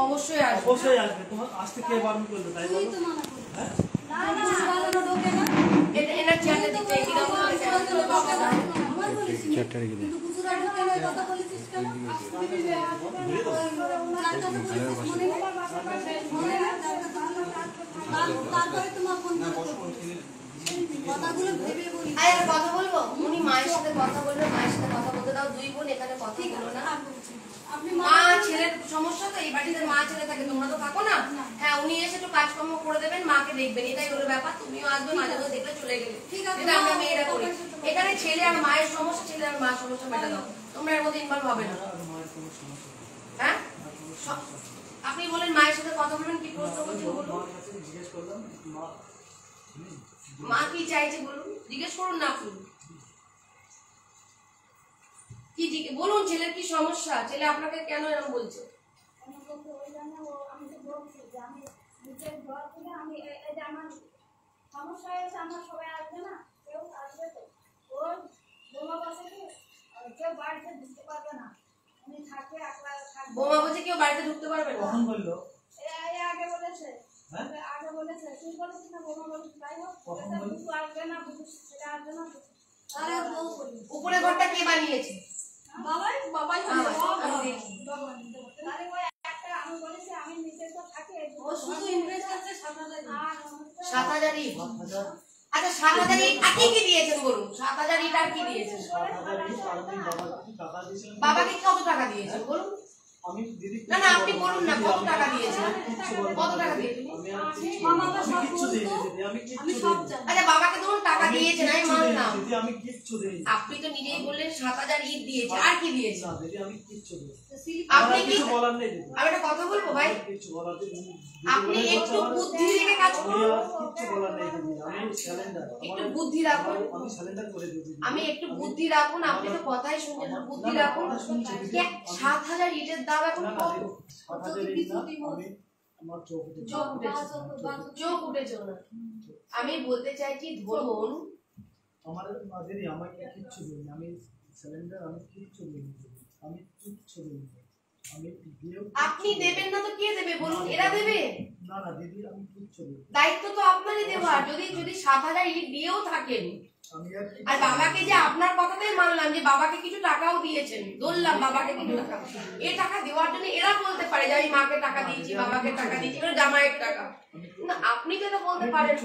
অবশ্যই আসবে, অবশ্যই আসবে। তোমার আসতে কে বারণ করবে? তাই বলো। হ্যাঁ না না ঢোকে না, এটা এনার চেয়ারটা দিতে এদিকে চেয়ারটা রেখে দে। কথা বলেছিস কেন? তারপরে তোমার ফোন কথাগুলো ভেবে বলি। আরে কথা বলবো, উনি মায়ের সাথে কথা বলবে, মায়ের সাথে কথা বলতে দাও। দুই বোন এখানে কথা বলো না। মা ছেলের সমস্যা তো, এই বাড়িতে মা ছেলে থাকে, তোমরা তো থাকো না। হ্যাঁ, উনি এসে একটু কাজকর্ম করে দেবেন, মাকে দেখবেন, এটাই হলো ব্যাপার। তুমিও আসবে, মাঝে মাঝে দেখলে চলে গেলে, এটা আমরা মেয়েরা করি। এখানে ছেলে আর মায়ের সমস্যা, ছেলে আর মার সমস্যা মেটা দাও, তোমরা এর মধ্যে ইনভলভ হবে না। হ্যাঁ, আপনি বলেন মায়ের সাথে কথা বলবেন, কি প্রশ্ন করছেন বলুন। মা কি চাইছে বলুন, জিজ্ঞেস করুন না আপনি কি বলুন, ছেলের কি সমস্যা, ছেলে আপনাকে কেন এরকম বলছে? সমস্যা হয়েছে, আমার সবাই আসবে না, কেউ আসবে তো, ওর বোমা বসে কেউ বাড়িতে ঢুকতে পারবে না, উনি থাকবে একলা থাকবে। বোমা বসে কেউ বাড়িতে ঢুকতে পারবে না? কখন বললো? আগে বলেছে, আগে বলেছে, তুই বলেছিস না বোমা বলেছিস, তাই হোক বুঝু আসবে না, বুঝু সেটা আসবে না। উপরে ঘরটা কে বানিয়েছে? বাবাই বাবাই আমি বলেছি আমি নিচে তো থাকি, ও শুধু ইনভেস্ট আছে ৭,০০০। আচ্ছা ৭,০০০ আগে কি দিয়েছেন বলুন, ৭,০০০ ইট আর কি দিয়েছেন? বাবাকে কত টাকা দিয়েছেন বলুন? না না আপনি বলুন না, কত টাকা দিয়েছেন, কত টাকা দিয়েছেন? আচ্ছা বাবাকে ধরুন টাকা দিয়েছেন, আমি মানলাম, আপনি তো নিজেই বললেন ৭,০০০ ইট দিয়েছে, আর কি দিয়েছে? আপনি কি, আমি একটা কথা বলবো ভাই, আপনি একটু বুদ্ধি থেকে কাজ করুন, একটু বুদ্ধি রাখুন, আমি একটু বুদ্ধি রাখুন, আপনি তো কথাই শুনছেন, বুদ্ধি রাখুন। ৭,০০০ ইটের দাম এখন কত? চোখ উঠেছে না। আমি বলতে চাইছি ধরুন আমার দিদি আমাকে কিচ্ছু বলিনি, আমি সিলিন্ডার আমি কিচ্ছু বলিনি, আমি কিচ্ছু বলিনি, আমি আপনি দেবেন না তো কে দেবে বলুন, এরা দেবে না? না দিদি আমি কিচ্ছু বলিনি, দায়িত্ব তো আপনারই দেওয়ার। যদি ৭,০০০ ইট দিয়েও থাকেন, আর বাবাকে যে আপনার কথাটাই মানলাম যে বাবাকে কিছু টাকাও দিয়েছেন, ধরলাম বাবাকে কিছু টাকা, এই টাকা দেওয়ার জন্য এরা বলতে পারে যে আমি মাকে টাকা দিয়েছি, বাবাকে টাকা দিয়েছি, এগুলো জামাইয়ের টাকা। না আপনি যেটা বলতে পারেন,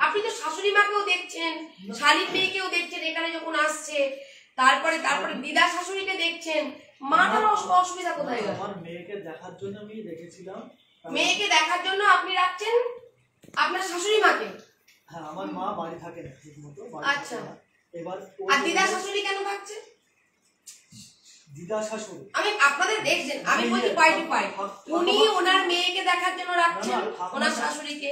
আপনি তো শাশুড়ি মাকেও দেখছেন, শালীর মেয়েকেও দেখছেন এখানে যখন আসছে, তারপরে দিদা শাশুড়িকে দেখছেন, মাটার অসুবিধা কোথায় গেল? আমার মেয়েকে দেখার জন্য আমি রেখেছিলাম, মেয়েকে দেখার জন্য আপনি রাখছেন আপনার শাশুড়ি মাকে? হ্যাঁ আমার মা বাড়ি থাকে না ঠিক মতো। আচ্ছা, এবার আর দিদা শাশুড়ি কেন থাকছে? দিদা শাশুড়ি আমি আপনাদের দেখছেন, আমি বলছি পাইটি পাই, উনি ওনার মেয়েকে দেখার জন্য রাখছেন ওনার শাশুড়িকে,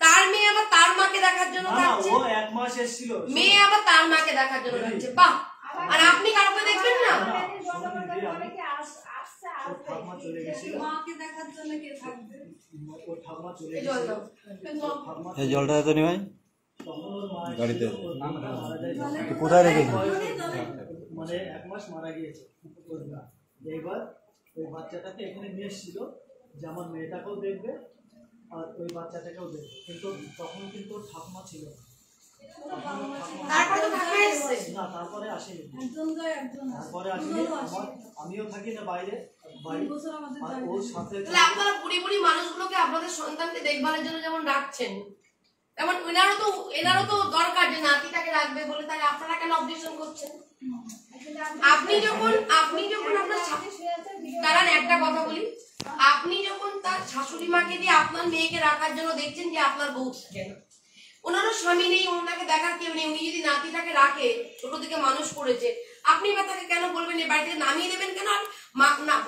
তার মেয়ে আবার তার মাকে দেখার জন্য রাখছে, ও এক মাস এসেছিল, মেয়ে আবার তার মাকে দেখার জন্য রাখছে। বাহ, আর আপনি কাউকে দেখবেন না? মাকে দেখার জন্য কে থাকবে? ও ঠাকুমা চলে গেছে, এই জলটা তো নিয়ে ভাই গাড়িতে কোথায় রেখেছি, মানে এক মাস মারা গিয়েছে। এইবার ওই বাচ্চাটাকে এখানে নিয়ে এসেছিল যে আমার মেয়েটাকেও দেখবে আর ওই বাচ্চাটাকেও দেখবে, কিন্তু তখন কিন্তু ঠাকুমা ছিল না। তারপরে আসেনি, তারপরে আসেনি। আমিও থাকি না বাইরে, ওর সাথে আপনারা বুড়ি বুড়ি মানুষগুলোকে আপনাদের সন্তানকে দেখভালের জন্য যেমন রাখছেন, তেমন এনারও তো দরকার যে নাতিটাকে রাখবে বলে, তাহলে আপনারা কেন অবজেকশন করছেন? আপনি যখন আপনার দাঁড়ান একটা কথা বলি, আপনি যখন তার শাশুড়ি মাকে দিয়ে আপনার মেয়েকে রাখার জন্য দেখছেন যে আপনার বউ থাকে না, ওনারও স্বামী নেই, ওনাকে দেখার কেউ নেই, উনি যদি নাতিটাকে রাখে, ছোট থেকে মানুষ করেছে, আপনি বা তাকে কেন বলবেন এই বাড়িতে নামিয়ে দেবেন কেন?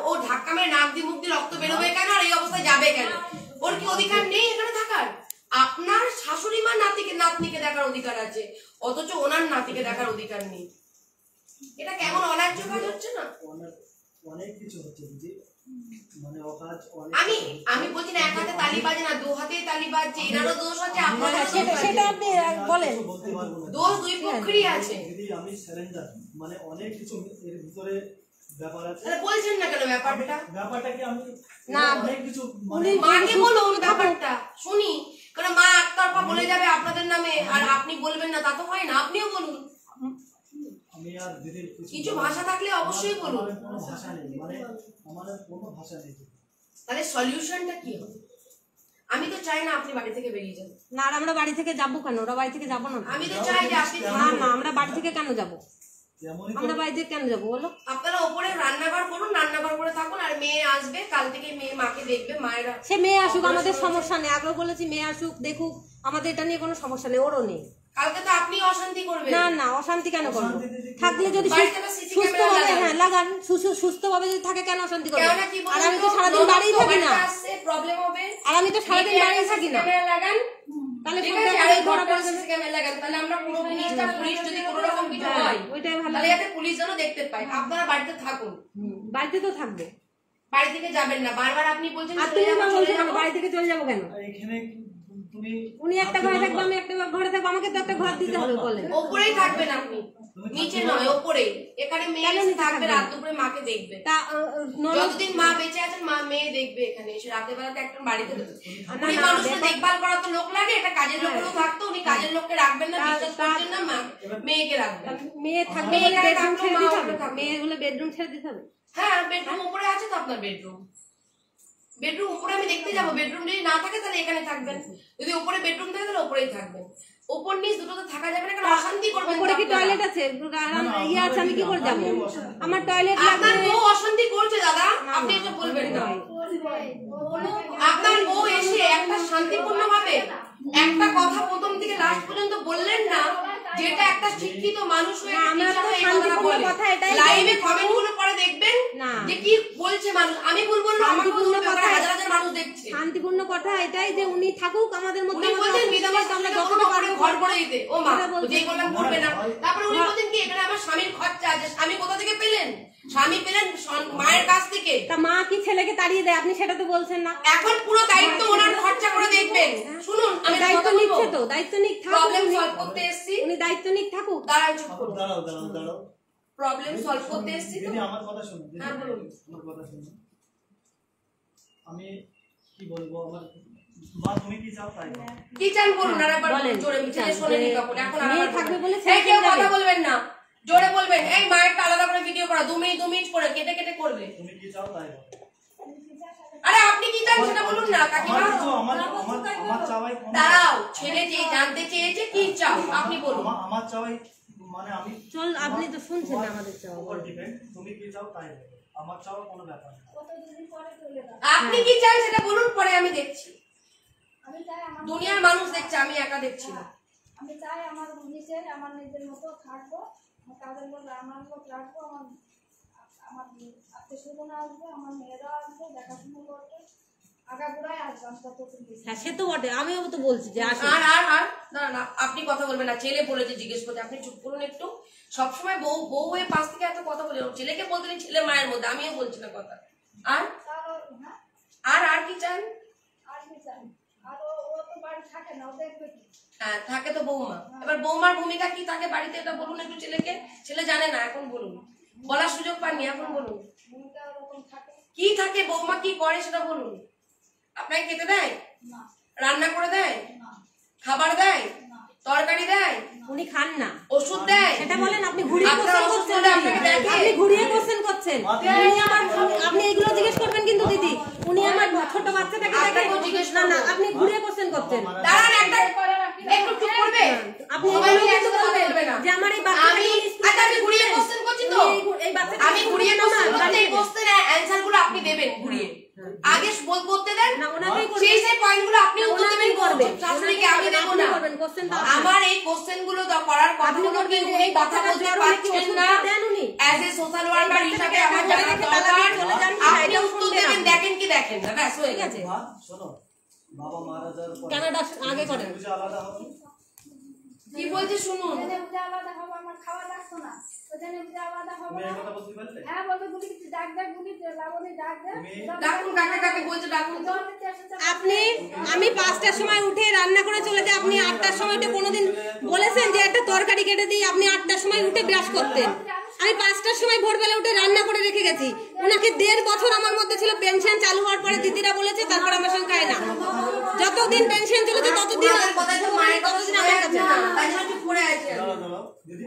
ও ধাক্কা মেরে নাক দিয়ে মুখ দিয়ে রক্ত বেরোবে কেন? আর এই অবস্থায় যাবে কেন? ওর কি অধিকার নেই এখানে থাকার? আপনার শাশুড়ি মা নাতনিকে দেখার অধিকার আছে, অথচ ওনার নাতিকে দেখার অধিকার নেই। এটা কেমন অন্যায্য কাজ হচ্ছে না? অনেক কিছু হচ্ছে দিদি, মানে অকাজ। আমি বলছি না এক হাতে তালি বাজে না, দু হাতে তালি বাজছে, এনারও দোষ আছে, আপনারও সেটা আপনি বলেন, দোষ দুই পক্ষেরই আছে। দিদি আমি সারেন্ডার, মানে অনেক কিছু এর ভিতরে ব্যাপার আছে। তাহলে বলছেন না কেন ব্যাপারটা? ব্যাপারটা কি আমি না, অনেক কিছু উনি মাকে বলুন ব্যাপারটা শুনি, কারণ মা একতরফা বলে যাবে আপনাদের নামে আর আপনি বলবেন না, তা তো হয় না। আপনিও বলুন, আমি আর দিদির কিছু ভাষা থাকলে অবশ্যই বলুন। আমার কোনো ভাষা নেই, মানে আমার আর কোনো ভাষা নেই। তাহলে সলিউশনটা কি হবে? আমি তো চাই না আপনি বাড়ি থেকে বেরিয়ে যান। না, আর আমরা বাড়ি থেকে যাবো কেন? ওরা বাড়ি থেকে যাবো না। আমি তো চাই যে আপনি না না, আমরা বাড়ি থেকে কেন যাবো? যেমনই আমরা বাড়ি থেকে কেন যাবো বলো? আপনারা ওপরে রান্নাঘর করুন, রান্নাঘর করে থাকুন, আর মেয়ে আসবে কাল থেকে, মেয়ে মাকে দেখবে, মায়েরা সে মেয়ে আসুক, আমাদের সমস্যা নেই। আগেও বলেছি মেয়ে আসুক, দেখুক, আমাদের এটা নিয়ে কোনো সমস্যা নেই, ওরও নেই। কালকে তো আপনি অশান্তি করবেন। না না, অশান্তি কেন করবো? থাকলে যদি বাড়িতে একটা CC সুস্থ ক্যামেরা ভাবে, লাগান। হ্যাঁ লাগান, সুস্থ ভাবে যদি থাকে কেন অশান্তি করবো? কেননা কি আর বলুন আমি তো সারাদিন বাড়িই থাকি না, প্রবলেম হবে। আর আমি তো সারাদিন বাড়িই থাকি না। ক্যামেরা লাগান, তাহলে ঠিক ফোনটা আছে, আর করে এই ধরা ঘরটা পড়ে যাবে। CC ক্যামেরা লাগান, তাহলে আমরা পুরো জিনিসটা, পুলিশ যদি কোনো রকম কিছু হ্যাঁ, হয় ওইটাই ভালো। তাহলে যাতে পুলিশ যেন দেখতে পায়। আপনারা বাড়িতে থাকুন, বাড়িতে তো থাকবে। বাড়ি থেকে যাবেন না। বারবার আপনি বলছেন আর চলে তুমি যাবো, বা চলে বলছো কেন যাবো। বাড়ি থেকে চলে যাবো কেন? এখানে তুমি উনি একটা ঘরে থাকবে, আমি একটা ঘরে থাকবো, আমাকে তো একটা ঘর দিতে হবে বলে। ওপরেই থাকবেন আপনি, নিচে নয়, ওপরে। এখানে মেয়ে এসে থাকবে, রাত দুপুরে মাকে দেখবে। তা যতদিন মা বেঁচে আছেন মা মেয়ে দেখবে এখানে এসে। রাতের বেলাতে একটা বাড়িতে উনি না, মানুষকে দেখভাল করার তো লোক লাগে, একটা কাজের লোকেরও থাকতো। উনি কাজের লোককে রাখবেন না, বিশ্বাস করছেন না, মেয়েকে রাখবেন। মেয়ে থাকবে মেয়ে বলে এখানে বেডরুম থাকলো, ছেড়ে মা দিতে হবে। ওখানে থাকলো। মেয়ে হলে বেডরুম ছেড়ে দিতে হবে। হ্যাঁ, বেডরুম উপরে আছে তো আপনার বেডরুম। বেডরুম উপরে আমি দেখতে যাবো। বেডরুম যদি না থাকে তাহলে এখানে থাকবেন, যদি উপরে বেডরুম থাকে তাহলে উপরেই থাকবেন। উপর নিচ দুটোতে থাকা যাবে না, কারণ অশান্তি করবেন তো উপরে কি আপনারা। টয়লেট আছে? ইয়ে আছে, আমি কি করে যাবো? আমার টয়লেট আপনার লাগবে। বউ অশান্তি করছে দাদা, আপনি এটা বলবেন না। আপনার বউ এসে একটা শান্তিপূর্ণ ভাবে একটা কথা প্রথম থেকে লাস্ট পর্যন্ত বললেন না, যেটা একটা শিক্ষিত মানুষ হয়ে না, আমরা তো শান্তিপূর্ণ কথা এটাই লাইভে বলছি। কমেন্ট গুলো পরে দেখবেন না। যে কি বলছে মানুষ। আমি বলবো না, আমাকে শান্তিপূর্ণ বলবে, কথা, হাজার হাজার মানুষ দেখছে। শান্তিপূর্ণ কথা এটাই যে উনি থাকুক আমাদের মধ্যে। উনি বলছেন বিধবা আমরা স্ত্রীকে যতটা কোনো পারবো ঘর করে দিতে। ও মা, এটা বলছেন। যেই বললাম করবে না। তারপরে উনি বলছেন কি এখানে আমার স্বামীর খরচা আছে। স্বামী কোথা থেকে পেলেন? স্বামী পেলেন মায়ের কাছ থেকে। তা মা কি ছেলেকে তাড়িয়ে দেয়? আপনি সেটা তো বলছেন না। এখন পুরো দায়িত্ব ওনার খরচা করে দেখবেন। শুনুন, আমি দায়িত্ব কথা বলবো। নিচ্ছে তো, দায়িত্ব নিক, প্রবলেম থাকুক। সলভ করতে এসেছি। উনি দায়িত্ব নিক, থাকুক। দাঁড়ান, চুপ করুন। দাঁড়াও প্রবলেম সলভ করতে এসেছি তো। দিদি আমার কথা শুনুন, দিদি হ্যাঁ, বলুন। আমার কথা শুনুন। আমি কি বলবো, আমার মা তুমি কি চাও তাই বলো। কি চান বলুন, আর একবার বলেন, জোরে কি মিছিলে চান? শোনেনি যে তখন, এখন আর মেয়ে একবার থাকবে বলবেন। বলে এই ছেড়ে কেউ যাবে। কথা বলবেন না, জোরে বলবেন। এই মায়েরটা আলাদা করে ভিডিও করা, 2 মিনিট 2 মিনিট করে কেটে কেটে করবে। তুমি কি চাও তাই বলো। আরে আপনি কি চান সেটা বলুন না কাকিমা। আমার কিছু আমার চাওয়াই কোনো দাঁড়াও, ছেলে যে জানতে চেয়েছে কি চাও আপনি বলুন। আমার চাওয়াই মানে আমি চল, আপনি তো শুনছেন না আমাদের চাওয়া। উপর ডিপেন্ড, তুমি কি চাও তাই বলো। আমার চাওয়া কোনো ব্যাপার না। কতদিন পরে চলে যাবে। আপনি কি চান সেটা বলুন, পরে আমি দেখছি। আমি চাই আমার দুনিয়ার মানুষ দেখছে, আমি একা দেখছি না। আমি চাই আমার নিজের মতো থাকবো, আমার কাজের লোক আমার লোক রাখবো, আমার আত্মীয় স্বজন আসবে, আমার মেয়েরা আসবে, দেখাশোনা করবে, আগাগোড়ায় আসবে। আমি ততদিন বেশি হ্যাঁ, সে তো বটে, আমিও তো বলছি যে আসুন। আর দাঁড়ান, আপনি কথা বলবেন না। ছেলে বলেছে জিজ্ঞেস করতে, আপনি চুপ করুন একটু। সবসময় বউ হয়ে পাশ থেকে এত কথা বলে, ছেলেকে বলতে নেই, ছেলে মায়ের মধ্যে। আমিও বলছি না কথা। তারও হ্যাঁ আর কি চান? আর কি চাই? আর ও তো বাড়ি থাকে না, ও দেখবে কি? হ্যাঁ, থাকে তো বৌমা। এবার বৌমার ভূমিকা কি থাকে বাড়িতে, এটা বলুন একটু ছেলেকে। ছেলে জানে না, এখন বলুন। বলার সুযোগ পাননি, এখন বলুন ভূমিকা ওরকম থাকে কি থাকে, বৌমা কি করে সেটা বলুন। আপনাকে খেতে দেয়? না, রান্না করে দেয়? না, খাবার দেয়? না। তরকারি দেয়? উনি খান না, ওষুধ দেয়? সেটা বলেন। আপনি ঘুরিয়ে আপনার কোশ্চেন অসুস্থ করছেন হলে দিদি। আপনাকে দেখে? আপনি ঘুরিয়ে কোশ্চেন করছেন। আপনি এগুলো জিজ্ঞেস করবেন কিন্তু দিদি, উনি আমার ছোট বাচ্চাটাকে দেখে। আপনাকেও জিজ্ঞেস না না, করবো। আপনি ঘুরিয়ে কোশ্চেন করছেন। দাঁড়ান, একটু চুপ করবে। আপনি সবাই এগুলো মিলে কিন্তু একসাথে কথা বলবেন বলবে না। যে আমার এই বাচ্চাটাকে আমি উনি স্কুলে আমি ঘুরিয়ে কোশ্চেন করছি তো। এই বাচ্চাটাকে আমি ঘুরিয়ে স্কুলে কোশ্চেন না, করতে, এই বাড়িতে। কোশ্চেনের অ্যানসার গুলো আপনি দেবেন ঘুরিয়ে। আগে বলতে দেন, না, ওনাকেই করবেন। সেই পয়েন্ট গুলো আপনি উত্তর দেবেন। করবে শাশুড়িকে আমি দেবো না। করবেন কোশ্চেন। আমার এই কোশ্চেন গুলো করার কথাগুলো কি উনি কথা বলতে পারছেন না? দেন উনি অ্যাজ এ সোশ্যাল ওয়ার্কার হিসেবে আমার জানা দরকার। আপনি উত্তর দেবেন, দেখেন কি দেখেন না, ব্যাস হয়ে গেছে। মা শোনো, বাবা মারা যাওয়ার পর কেনাডা আগে করেন। বুঝে আলাদা হবে। কি বলছে শুনুন। ওখানে বুঝে আলাদা হবে, আমার খাওয়া লাগতো না। ওখানে বুঝে আলাদা হবে তুমি না। এই কথা বলতে পারলে? হ্যাঁ, বলতে গুলি কিছু ডাক গুলি লাবণী ডাক দে। ডাকুন, কাকে বলছে ডাকুন তো। আপনি আমি 5টার সময় উঠে রান্না করে চলে যাই, আপনি 8টার সময়টা কোনোদিন বলেছেন যে একটা তরকারি কেটে দিই, আপনি 8টার সময় উঠে ব্রাশ করতেন। আমি 5টার সময় ভোরবেলা উঠে রান্না করে রেখে গেছি। ওনাকে 1.5 বছর আমার মধ্যে ছিল। পেনশন চালু হওয়ার পরে দিদিরা বলেছে, তারপর আমার সঙ্গে খায় না। যতদিন পেনশন চলেছে ততদিন ওনাদের কথায় তো মায়ের কথা শোনা যাচ্ছে না, তাই জন্য চুপ করে আছে। দাঁড়াও দাঁড়াও দিদি,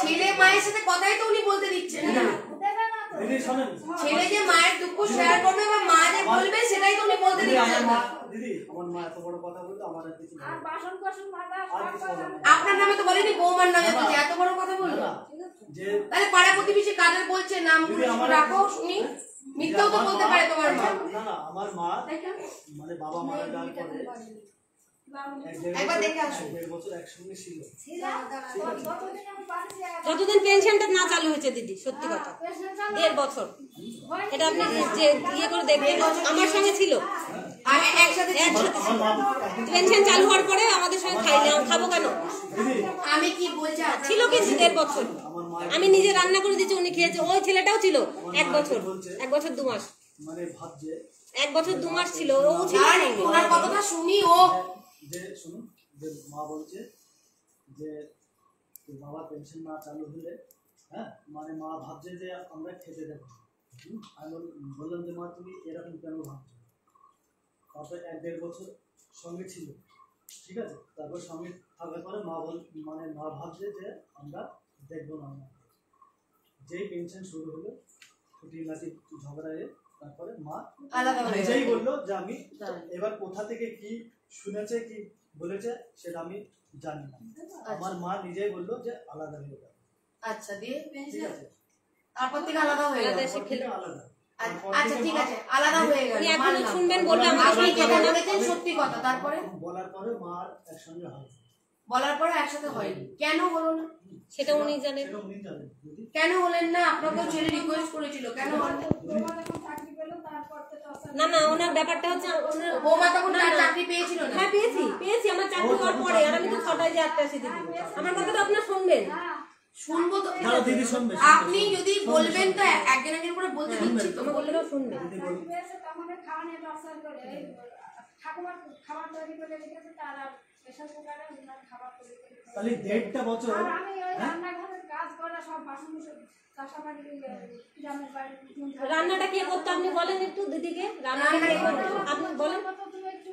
ছেলে মায়ের সাথে কথাই তো উনি বলতে দিচ্ছেন না। দিদি শোনেন, ছেলে যে মায়ের দুঃখ শেয়ার করবে বা মা যে বলবে সেটাই তো উনি বলতে দিদি দিচ্ছেন আমার মা, না। দিদি আমার মা এত বড় কথা বলতো আমার আর কিছু আর বলার নেই। বাসন কোসন মাজা আর সব কিছু কথা বলার নেই। আপনার নামে তো বলেনি, বৌমার নামে বলছে, এত বড় কথা বললো। না, যে তাহলে পাড়া প্রতিবেশী কাদের বলছে নাম দিদি আমার রাখো শুনি, মিথ্যাও তো বলতে পারে তোমার মা। না না আমার মা মানে বাবা মারা যাওয়ার পরে একবার দেখে আসুন। 1.5 বছর একসঙ্গে ছিল। কতদিন আমি পাচ্ছি যতদিন পেনশনটা না চালু হয়েছে দিদি, সত্যি কথা 1.5 বছর। এটা আপনি যে ইয়ে করে দেখবেন, আমার সঙ্গে ছিল আর একসাথে একসাথে ছিল। আমার মা এখন পেনশন চালু হওয়ার পরে আমাদের সঙ্গে খাবো কেন? দিদি আমি কি বলছি ছিল কিন্তু 1.5 বছর। আমার মা আমি নিজে রান্না করে দিচ্ছি, উনি খেয়েছে। ওই ছেলেটাও ছিল 1 বছর, 1 বছর 2 মাস, মানে ভাবছে 1 বছর 2 মাস ছিল ও ছিল। আর একটু ওনার কথাটা শুনি। ও যে শুনুন, যে মা বলছে যে তোর বাবা পেনশন না চালু হলে, হ্যাঁ মানে মা ভাবছে যে আমরা খেতে দেবো। আমি বললাম যে মা তুমি এরকম কেন ভাবছো? তারপরে 1.5 বছর সঙ্গে ছিল, ঠিক আছে। তারপর সঙ্গে থাকার পরে মা মানে মা ভাবছে যে আমরা দেখবো না। আমরা যেই পেনশন শুরু হলো, খুঁটিনাটি ঝগড়ায়, তারপরে মা আলাদা হয়ে নিজেই গেছে। বললো যে আমি এবার কোথা থেকে কি শুনেছে কি বলেছে সেটা আমি জানি না। আমার মা নিজেই বললো যে আলাদা হয়ে যাবে, আচ্ছা দিয়ে ঠিক আছে। তারপর থেকে আলাদা হয়ে গেল। এসে খেলে আলাদা আচ্ছা ঠিক আছে, আলাদা হয়ে গেল। উনি এখন মানলাম। শুনবেন বললে আমাদের আপনি সঙ্গে যেটা খাবে না। বলেছেন সত্যি কথা, তারপরে বলার পরে মা আর একসঙ্গে হয় বলার পরে একসাথে হয়নি। কেন হলো না? সেটা উনি জানেন। সেটা উনি জানেন দিদি। কেন হলেন না? আপনাকেও ছেলে রিকোয়েস্ট করেছিল, কেন হলেন? বৌমা যখন চাকরি পেলো তারপর তো টর্চার না না, ওনার ব্যাপারটা হচ্ছে ওনার বৌমা তখন তার চাকরি পেয়েছিল না? হ্যাঁ পেয়েছি আমার চাকরি হওয়ার পরে। আর আমি তো 6টায় যে 8টায় আসি দিদি। আমার কথাটা আপনার শুনবেন। শুনবো তো। দাঁড়াও দিদি শুনবে, আপনি যদি বলবেন তো একজন একজন করে বলতে দিচ্ছি তো। আমার বললেও শুনবেন। চাকরি পেয়েছে তো আমাদের খাওয়া নিয়ে টর্চার করে এই ঠাকুমার খাবার তৈরি করে রেখেছে, তার আর প্রেশার কুকারে উনার খাবার তৈরি করে রেখেছে। তাহলে 1.5 বছর আর আমি ওই রান্নাঘরের কাজ করা সব বাসন কাঁসামাটি গ্রামের বাড়ি রান্নাটা কে করতো আপনি বলেন একটু দিদিকে? রান্নাটা কে করতো আপনি বলেন। তুমি একটু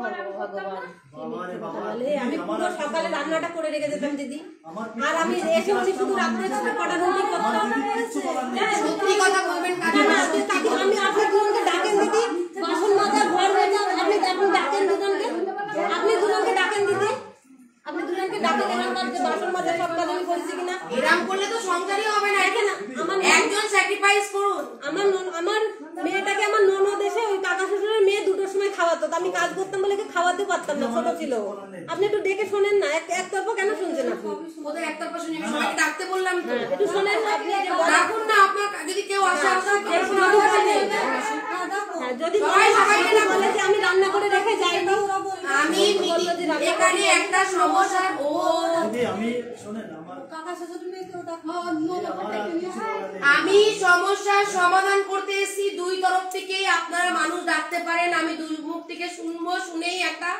আরে ভগবান, বাবারে বাবা, তাহলে আমি পুরো সকালে রান্নাটা করে রেখে যেতাম দিদি। আমার আর আমি এসে উনি শুধু রাত্রে কটা রুটি করতো। হ্যাঁ, সত্যি কথা বলবেন না কাজে না, আমি আপনি দুজনকে ডাকেন দিদি, বাসন মাজা ঘর মাজা আপনি ডাকেন দুজনকে, আপনি দুজনকে ডাকেন দিদি, আপনি দুজনকে ডাকেন। এখানকার যে বাসন মাজা সব কাজ আমি করেছি কিনা। এরম করলে তো সংসারই হবে না। দেখেন আমার একজন স্যাক্রিফাইস করুন। আমার মেয়েটাকে আমার ননদ এসে ওই কাকা শ্বশুরের মেয়ে 2টোর সময় খাওয়াতো, তো আমি কাজ করতাম বলে কি খাওয়াতে পারতাম না, ছোট ছিল। আপনি একটু ডেকে শোনেন না, একতরফা কেন শুনছেন আপনি? ওদের একতরফা শুনি, আমি সবাইকে ডাকতে বললাম তো। একটু শোনেন না আপনি, যে বলেন। ডাকুন না, আপনার যদি কেউ আসে আপনার কোনো যদি অসুবিধা নেই। হ্যাঁ, যদি সবাইকে বলে বলে যে আমি রান্না করে রেখে যাইনি, আমি এখানে একটা সমস্যা। ও দিদি আমি শোনেন, আমার কাকা শ্বশুর মেয়েকেও দেখো। আমার আর কিছু বলার নেই। আমি সমস্যার সমাধান করতে এসেছি। দুই তরফ থেকে আপনারা মানুষ ডাকতে পারেন, আমি দুই মুখ থেকে শুনবো। শুনেই একটা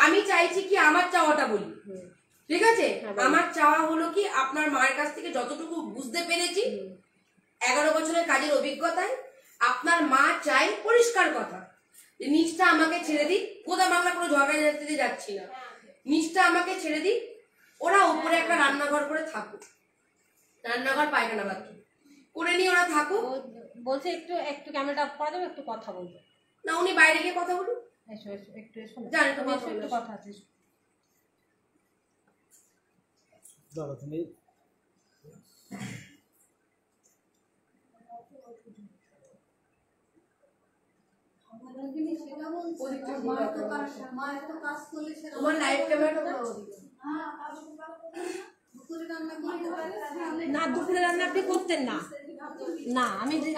আমি চাইছি কি আমার চাওয়াটা বলি, ঠিক আছে? আমার চাওয়া হলো কি, আপনার মায়ের কাছ থেকে যতটুকু বুঝতে পেরেছি 11 বছরের কাজের অভিজ্ঞতায়, আপনার মা চাই পরিষ্কার কথা যে নিচটা আমাকে ছেড়ে দিক। কোথা বাংলা কোনো ঝগড়া ঝাঁটিতে যাচ্ছি না, নিচটা আমাকে ছেড়ে দিক, ওরা উপরে একটা রান্নাঘর করে থাকুক, রান্নাঘর পায়খানা বাথরুম করে নিয়ে ওরা থাকুক। ও বলছে একটু ক্যামেরাটা অফ করা যাবে, একটু কথা বলবো। না উনি বাইরে গিয়ে কথা বলুন। এসো একটু এসো না। জানি তো তুমি এসো, কথা একটু বলো। কথা আছে। দাঁড়া তুমি তোমার লাইভ ক্যামেরাটা না, দুপুরে রান্না আপনি করতেন না। না,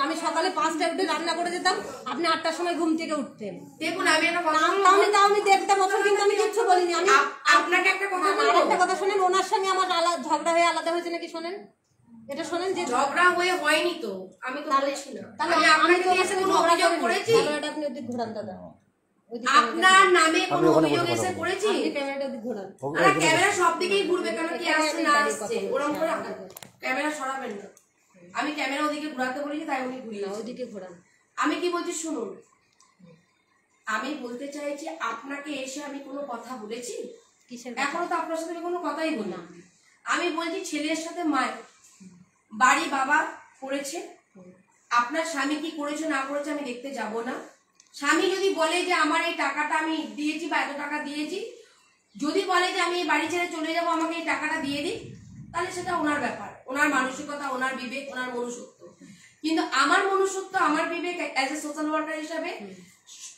আমি সকালে 5টায় উঠে রান্না করে যেতাম, আপনি 8টার সময় ঘুম থেকে উঠতেন। দেখুন, আমি একটা কথা আমি 1.5 বছর কিন্তু আমি কিচ্ছু বলিনি। আমি আপনাকে একটা কথা আর বলবো। একটা কথা শোনেন, ওনার সঙ্গে আমার ঝগড়া হয়ে আলাদা হয়েছে নাকি শোনেন, এটা শোনেন। যে ঝগড়া হয়ে হয়নি তো, আমি তো বলছি না। তাহলে আমি আমি আপনাকে তো নিয়ে এসে কোনো অভিযোগ করেছি? এটা আপনি ওদিক ঘুরান দাদা। আপনার নামে কোনো অভিযোগ এসে করেছি? ক্যামেরাটা ঘোরান। আর ক্যামেরা সব দিকেই ঘুরবে, কেন কি আসছে না আসছে ওরকম করে ক্যামেরা সরাবেন না। আমি ক্যামেরা ওদিকে ঘোরাতে বলেছি, তাই উনি ঘুরিয়ে ওইদিকে ঘোরান। আমি কি বলছি শুনুন, আমি বলতে চাইছি আপনাকে এসে আমি কোনো কথা বলেছি? কিসের? এখনো তো আপনার সাথে কোনো কথাই বললাম। আমি বলছি ছেলের সাথে মায়ের বাড়ি বাবা করেছে, আপনার স্বামী কি করেছে না করেছে আমি দেখতে যাব না। স্বামী যদি বলে যে আমার এই টাকাটা আমি দিয়েছি বা এত টাকা দিয়েছি, যদি বলে যে আমি এই বাড়ি ছেড়ে চলে যাব আমাকে এই টাকাটা দিয়ে দিই, তাহলে সেটা ওনার ব্যাপার, ওনার মানসিকতা, ওনার বিবেক, ওনার মনুষ্যত্ব। কিন্তু আমার মনুষ্যত্ব, আমার বিবেক অ্যাজ এ সোশ্যাল ওয়ার্কার হিসাবে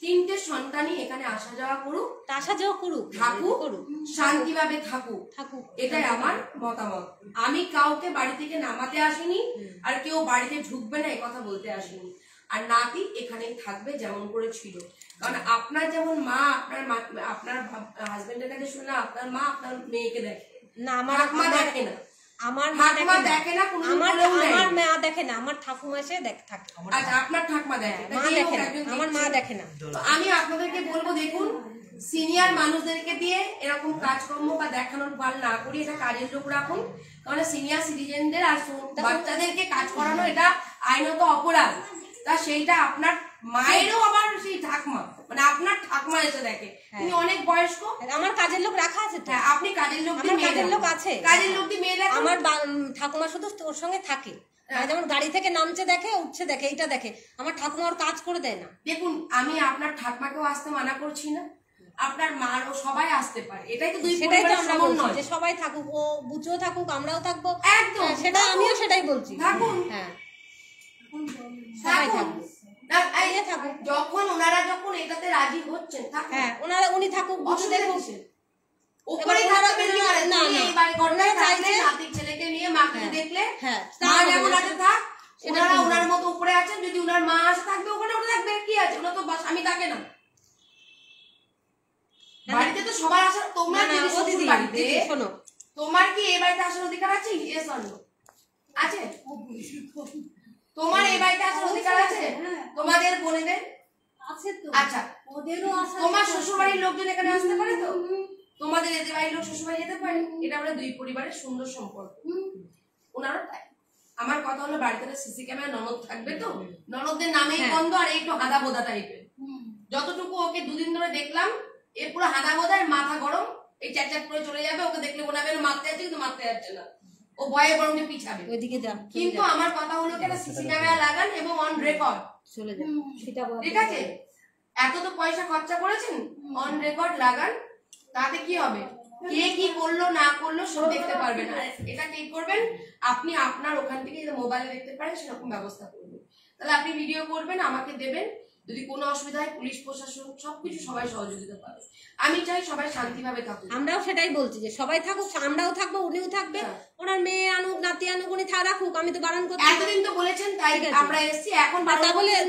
3টে সন্তানই এখানে আসা যাওয়া করুক, আসা যাওয়া করুক, থাকুক, শান্তিভাবে থাকুক, এটাই আমার মতামত। আমি কাউকে বাড়ি থেকে নামাতে আসিনি, আর কেউ বাড়িতে ঢুকবে না এই কথা বলতে আসিনি। আর নাতি এখানেই থাকবে যেমন করে ছিল, কারণ আপনার যেমন মা আপনার হাজবেন্ডের কাছে শুনে আপনার মা আপনার মেয়েকে দেখে না, আমার মা দেখে না, আমার ঠাকুমা দেখে না, আমার মা দেখে না, আমার ঠাকুমা এসে থাকে। আচ্ছা, আপনার ঠাকুমা দেখে, মা দেখে না, আমার মা দেখে না। তো আমি আপনাদেরকে বলবো, দেখুন সিনিয়র মানুষদেরকে দিয়ে এরকম কাজকর্ম বা দেখানোর ভাল না করি, এটা কাজের লোক রাখুন। কারণ সিনিয়র সিটিজেনদের আর বাচ্চাদেরকে কাজ করানো এটা আইনত অপরাধ। তা সেইটা আপনার মায়েরও আবার সেই ঠাকুমা, মানে আপনার ঠাকুমা এসে দেখে, তুমি অনেক বয়স্ক, আমার কাজের লোক রাখা আছে তো। আপনি কাজের লোক, আমার কাজের লোক আছে, কাজের লোক দিয়ে মেয়ে দেখে। আমার ঠাকুমা শুধু ওর সঙ্গে থাকে, যেমন গাড়ি থেকে নামছে দেখে, উঠছে দেখে, এইটা দেখে। আমার ঠাকুমা ওর কাজ করে দেয় না। দেখুন, আমি আপনার ঠাকুমাকেও আসতে মানা করছি না, আপনার মারও সবাই আসতে পারে, এটাই তো দুই সেটাই তো পরিবারের আমরা বলছি সমন্বয় যে সবাই থাকুক, ও বুঝেও থাকুক, আমরাও থাকবো, একদম সেটা আমিও সেটাই বলছি। থাকুন, হ্যাঁ, সবাই থাকবো, থাকুক। যখন ওনারা যখন এটাতে রাজি হচ্ছেন, হ্যাঁ, উনি থাকুক, বুঝে দেখুক। ওপরে থাকতে না, এই বাড়ি ঘরটায় থাকলে নাতির ছেলেকে নিয়ে মাকে দেখলে, হ্যাঁ, মা যেমন আছে থাক, ওনারা ওনার মতো উপরে আছেন, যদি ওনার মা আসে থাকবে ওখানে, ওটা থাকবে, কি আছে, ওরা তো স্বামী থাকে না বাড়িতে, তো সবাই আসার। তোমরা যদি শ্বশুর বাড়িতে, শোনো, তোমার কি এই বাড়িতে আসার অধিকার আছে? Yes or no? আছে? তোমার এই বাড়িতে আসার অধিকার আছে? তোমাদের বোনেদের আছে তো। আচ্ছা, ওদেরও আসা। তোমার শ্বশুর বাড়ির লোকজন এখানে আসতে পারে তো? তোমাদের এদের বাড়ির লোক শ্বশুর বাড়ি যেতে পারে? এটা আমরা দুই পরিবারের সুন্দর সম্পর্ক, ওনারা তাই। আমার কথা হলো বাড়িতে সিসি ক্যামেরা, ননদ থাকবে তো, ননদদের নামেই বন্ধ, আর একটু হাদা বোদা টাইপের। যতটুকু ওকে দুদিন ধরে দেখলাম, এর পুরো হাদা বোদা, মাথা গরম, এই চ্যাট করে চলে যাবে, ওকে দেখলে মনে হবে মারতে যাচ্ছে, কিন্তু মারতে যাচ্ছে না, ও ভয়ে গরমে পিছাবে। ওইদিকে যা, কিন্তু আমার কথা হলো কেন, সিসি ক্যামেরা লাগান এবং অন রেকর্ড, চলে যা, সেটা ঠিক আছে? এত তো পয়সা খরচা করেছেন, অন রেকর্ড লাগান, তাতে কি হবে, কে কি করলো না করলো সব দেখতে পারবেন। আর এটা কি করবেন, আপনি আপনার ওখান থেকে মোবাইলে দেখতে পারেন সেরকম ব্যবস্থা করবেন। তাহলে আপনি ভিডিও করবেন, আমাকে দেবেন, যদি কোনো অসুবিধা হয় পুলিশ প্রশাসন সবকিছু সবাই সহযোগিতা পাবে। আমি চাই সবাই শান্তিভাবে থাকুক। আমরাও সেটাই বলছি যে সবাই থাকুক, আমরাও থাকবো, উনিও থাকবে, ওনার মেয়ে আনুক, নাতি আনুক, উনি রাখুক, আমি তো বারণ করছি। এতদিন তো বলেছেন, তাই আমরা এসেছি, এখন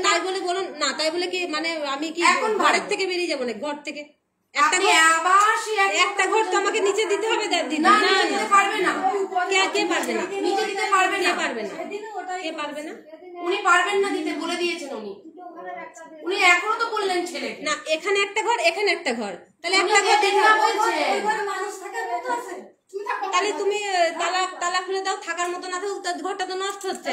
তাই বলে বলুন না, তাই বলে কি মানে আমি কি এখন ঘরের থেকে বেরিয়ে যাবো না? ঘর থেকে একটা ঘর তো আমাকে নিচে দিতে হবে, দিদি না, নিচে পারবে না, কে পারবে না? নিচে দিতে পারবে না, পারবে না, কে পারবে না? উনি পারবেন না দিতে, বলে দিয়েছেন উনি এখনো তো বললেন ছেলে না, এখানে একটা ঘর, এখানে একটা ঘর, তাহলে একটা ঘর মানুষ থাকার মতো আছে। তাহলে তুমি তালা খুলে দাও, থাকার মতো না থাকুক, ঘরটা তো নষ্ট হচ্ছে।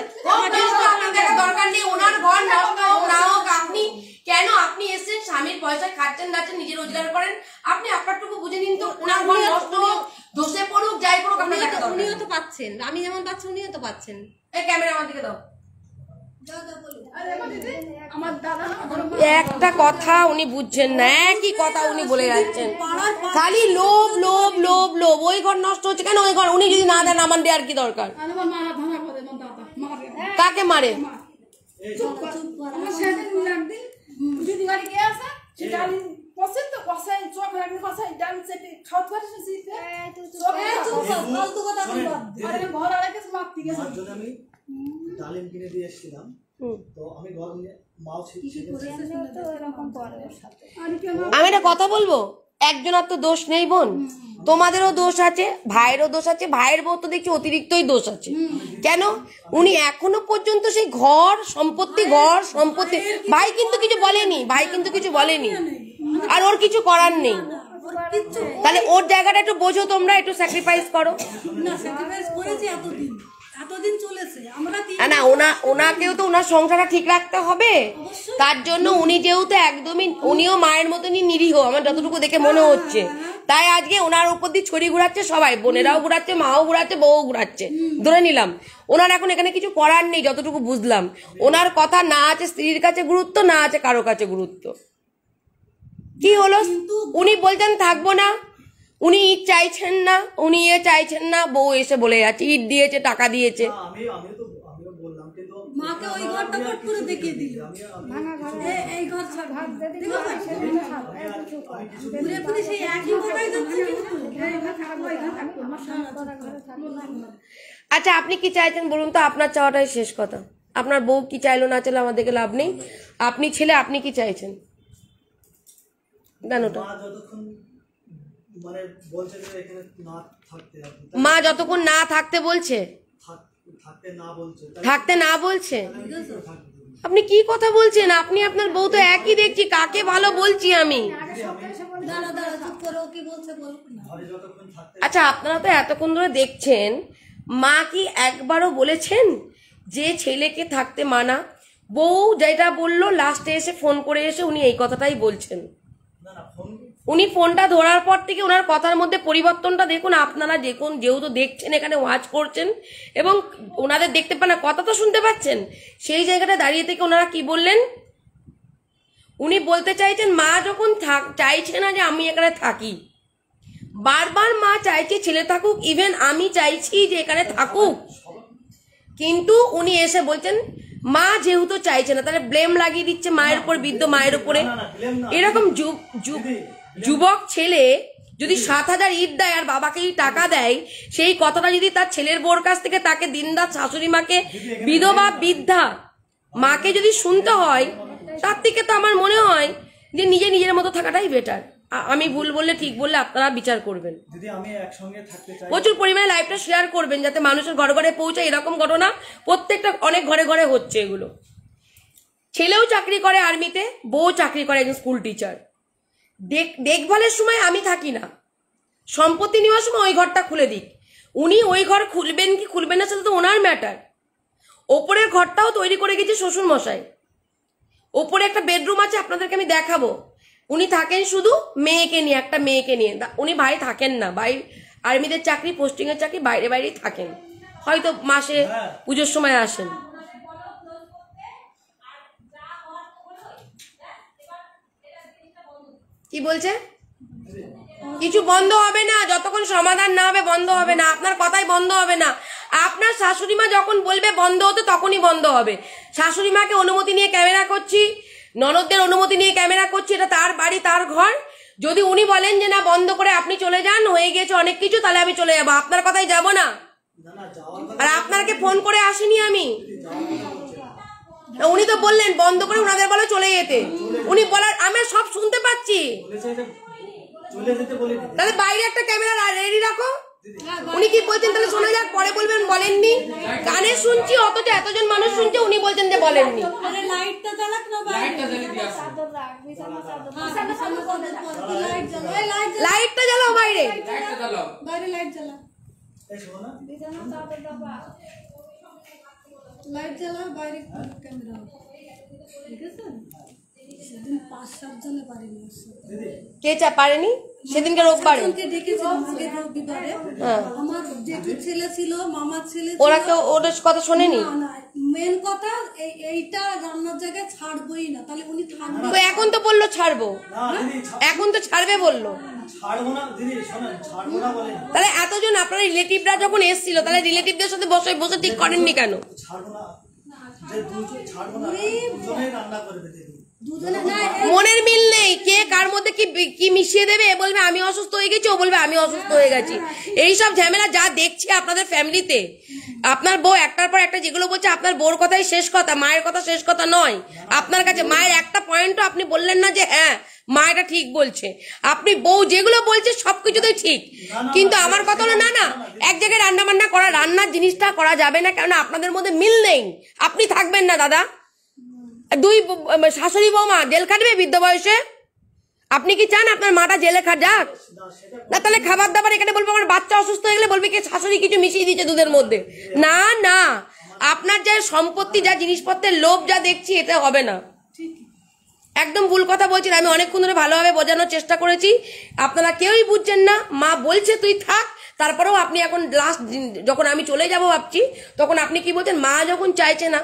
দরকার নেই, ওনার ঘর নষ্ট হোক না হোক, আপনি কেন, আপনি এসেছেন স্বামীর পয়সায় খাচ্ছেন দাচ্ছেন, নিজে রোজগার করেন, আপনি আপনারটুকু বুঝে নিন তো। ওনার ঘর নষ্ট হোক, দোষে পড়ুক, যাই করুক, উনিও তো পাচ্ছেন, আমি যেমন পাচ্ছি উনিও তো পাচ্ছেন। এই ক্যামেরা আমার দিকে দাও। একটা কথা উনি বুঝছেন না, একই কথা উনি বলে যাচ্ছেন, খালি লোভ লোভ লোভ লোভ। ওই ঘর নষ্ট হচ্ছে কেন, ওই ঘর উনি যদি না দেন আমার দেওয়ার কি দরকার? কাকে মারে? আমি ডালিম কিনে দিয়ে এসেছিলাম, তো আমি ঘর নিয়ে মাও ছিল। আমি একটা কথা বলবো, একজনের তো দোষ নেই বোন, তোমাদেরও দোষ আছে, ভাইয়েরও দোষ আছে, ভাইয়ের বউ তো দেখছি অতিরিক্তই দোষ আছে। কেন উনি এখনো পর্যন্ত সেই ঘর সম্পত্তি ভাই কিন্তু কিছু বলেনি, আর ওর কিছু করার নেই। তাহলে ওর জায়গাটা একটু বোঝো তোমরা, একটু স্যাক্রিফাইস করো না। স্যাক্রিফাইস করেছি এতদিন চলেছে। আমরা না ওনাকেও তো ওনার সংসারটা ঠিক রাখতে হবে, তার জন্য উনি যেহেতু একদমই উনিও মায়ের মতনই নিরীহ আমার যতটুকু দেখে মনে হচ্ছে, তাই আজকে ওনার উপর দিয়ে ছড়ি ঘুরাচ্ছে সবাই, বোনেরাও ঘুরাচ্ছে, মাও ঘুরাচ্ছে, বউ ঘুরাচ্ছে, ধরে নিলাম। ওনার এখন এখানে কিছু করার নেই যতটুকু বুঝলাম। ওনার কথা না আছে স্ত্রীর কাছে গুরুত্ব, না আছে কারো কাছে গুরুত্ব। কি হলো, উনি বলছেন থাকবো না, উনি ইট চাইছেন না, উনি চাইছেন না, বউ এসে বলে যাচ্ছে ইট দিয়েছে, টাকা দিয়েছে। আমিও বললাম, কিন্তু মাকে ওই ঘরটা পট করে দেখিয়ে দিল, এই ঘর ছাড় ঘুরে ফিরে সেই একই ঘরে যাচ্ছে। আচ্ছা আপনি কি চাইছেন বলুন তো, আপনার চাওয়াটাই শেষ কথা। আপনার বউ কি চাইলো না চাইলো আমাদেরকে লাভ নেই, আপনি ছেলে, আপনি কি চাইছেন? জানোটা মা যতক্ষণ মানে বলছে যে এখানে না থাকতে, মা যতক্ষণ না থাকতে বলছে, থাকতে না বলছে, আপনি কি কথা বলছেন? আপনি আপনার বউ তো একই দেখছি, কাকে ভালো বলছি আমি? আচ্ছা আপনারা তো এতক্ষণ ধরে দেখছেন, মা কি একবারও বলেছেন যে ছেলেকে থাকতে মানা? বউ যেটা বললো লাস্টে এসে ফোন করে এসে উনি এই কথাটাই বলছেন। উনি ফোনটা ধরার পর থেকে ওনার কথার মধ্যে পরিবর্তনটা দেখুন। আপনারা দেখুন, যেহেতু দেখছেন এখানে ওয়াচ করছেন এবং ওনাদের দেখতে পান না, কথা তো শুনতে পাচ্ছেন, সেই জায়গাটা দাঁড়িয়ে থেকে ওনারা কি বললেন? উনি বলতে চাইছেন মা যখন চাইছে না যে আমি এখানে থাকি, বারবার মা চাইছে ছেলে থাকুক, ইভেন আমি চাইছি যে এখানে থাকুক, কিন্তু উনি এসে বলছেন মা যেহেতু চাইছে না, তাহলে ব্লেম লাগিয়ে দিচ্ছে মায়ের উপর, বৃদ্ধ মায়ের উপরে। এরকম যুবক ছেলে যদি 7,000 ইট দেয় আর বাবাকেই টাকা দেয়, সেই কথাটা যদি তার ছেলের বউর কাছ থেকে তাকে দিনরাত শাশুড়ি মাকে, বিধবা বৃদ্ধা মাকে যদি শুনতে হয়, তার থেকে তো আমার মনে হয় যে নিজের মতো থাকাটাই বেটার। আমি ভুল বললে ঠিক বললে আপনারা বিচার করবেন। প্রচুর পরিমাণে লাইভটা শেয়ার করবেন যাতে মানুষের ঘরে ঘরে পৌঁছায়। এরকম ঘটনা প্রত্যেকটা অনেক ঘরে ঘরে হচ্ছে। এগুলো ছেলেও চাকরি করে আর্মিতে, বউ চাকরি করে একজন স্কুল টিচার। দেখভালের সময় আমি থাকি না, সম্পত্তি নেওয়ার সময় ওই ঘরটা খুলে দিক। উনি ওই ঘর খুলবেন কি খুলবেন না সেটা তো ওনার ম্যাটার। ওপরের ঘরটাও তৈরি করে গেছে শ্বশুর মশাই। ওপরে একটা বেডরুম আছে, আপনাদেরকে আমি দেখাবো। উনি থাকেন শুধু মেয়েকে নিয়ে, একটা মেয়েকে নিয়ে। উনি ভাই থাকেন না, ভাই আর্মিদের চাকরি, পোস্টিং এর চাকরি, বাইরেই থাকেন, হয়তো মাসে পুজোর সময় আসেন। কি বলছে? কিছু বন্ধ হবে না, যতক্ষণ সমাধান না হবে বন্ধ হবে না। আপনার কথাই বন্ধ হবে না। আপনার শাশুড়ি মা যখন বলবে বন্ধ হতে, তখনই বন্ধ হবে। শাশুড়ি মাকে অনুমতি নিয়ে ক্যামেরা করছি, ননদদের অনুমতি নিয়ে ক্যামেরা করছি, এটা তার বাড়ি, তার ঘর। যদি উনি বলেন যে না বন্ধ করে আপনি চলে যান, হয়ে গেছে অনেক কিছু, তাহলে আমি চলে যাবো। আপনার কথাই যাবো না। আর আপনাকে ফোন করে আসিনি আমি। উনি তো বললেন বন্ধ করে উনাদের বলে চলে যেতে। উনি বলার আমি সব শুনতে পাচ্ছি। তাহলে বাইরে একটা ক্যামেরা রেডি রাখো। উনি কি বলছেন তাহলে শোনা যাক, পরে বলবেন বলেননি। কানে শুনছি, অথচ এতজন মানুষ শুনছে, উনি বলছেন যে বলেননি। লাইটটা জ্বালাও বাইরে, লাইট জ্বালা, লাইট জ্বালা, বাইরে ক্যামেরা। ঠিক আছে, সেদিন 5-7 জনে পারেনি। কে পারেনি? সেদিনকে রোববারে রবিবারে আমার জেঠু ছেলে ছিল, মামার ছেলে, ওরা কেউ ওদের কথা শোনেনি। মেন কথা এইটা রান্নার জায়গায় ছাড়বোই না, তাহলে উনি থাকবে। তো এখন তো বললো ছাড়বো, এখন তো ছাড়বে বললো। তাহলে এতজন আপনার রিলেটিভরা যখন এসেছিল, তাহলে রিলেটিভদের সাথে বসে বসে ঠিক করেননি কেন? মনের মিল নেই, কে কার মধ্যে কি মিশিয়ে দেবে। এ বলবে আমি অসুস্থ হয়ে গেছি, ও বলবে আমি অসুস্থ হয়ে গেছি। এইসব ঝামেলা যা দেখছি আপনাদের ফ্যামিলিতে, আপনার বউ একটার পর একটা যেগুলো বলছে, আপনার বউর কথাই শেষ কথা, মায়ের কথা শেষ কথা নয়। আপনার কাছে মায়ের একটা পয়েন্টও আপনি বললেন না যে হ্যাঁ মা এটা ঠিক বলছে, আপনি বউ যেগুলো বলছে সবকিছুতেই ঠিক, কিন্তু আমার কথা হলো না না এক জায়গায় রান্না বান্না করা, রান্নার জিনিসটা করা যাবে না, কেননা আপনাদের মধ্যে মিল নেই। আপনি থাকবেন না দাদা, দুই শাশুড়ি বৌমা জেল খাটবে বৃদ্ধ বয়সে? আপনি কি চান আপনার মাটা জেলে যাক? না তাহলে খাবার দাবার এখানে বলবো আমার বাচ্চা অসুস্থ হয়ে গেলে বলবে কি শাশুড়ি কিছু মিশিয়ে দিচ্ছে দুধের মধ্যে। না না, আপনার যা সম্পত্তি যা জিনিসপত্রের লোভ যা দেখছি এটা হবে না, একদম ভুল কথা বলছেন। আমি অনেকক্ষণ ধরে ভালোভাবে বোঝানোর চেষ্টা করেছি, আপনারা কেউই বুঝছেন না। মা বলছে তুই থাক, তারপরেও আপনি এখন লাস্ট যখন আমি চলে যাব ভাবছি তখন আপনি কি বলছেন, মা যখন চাইছে না,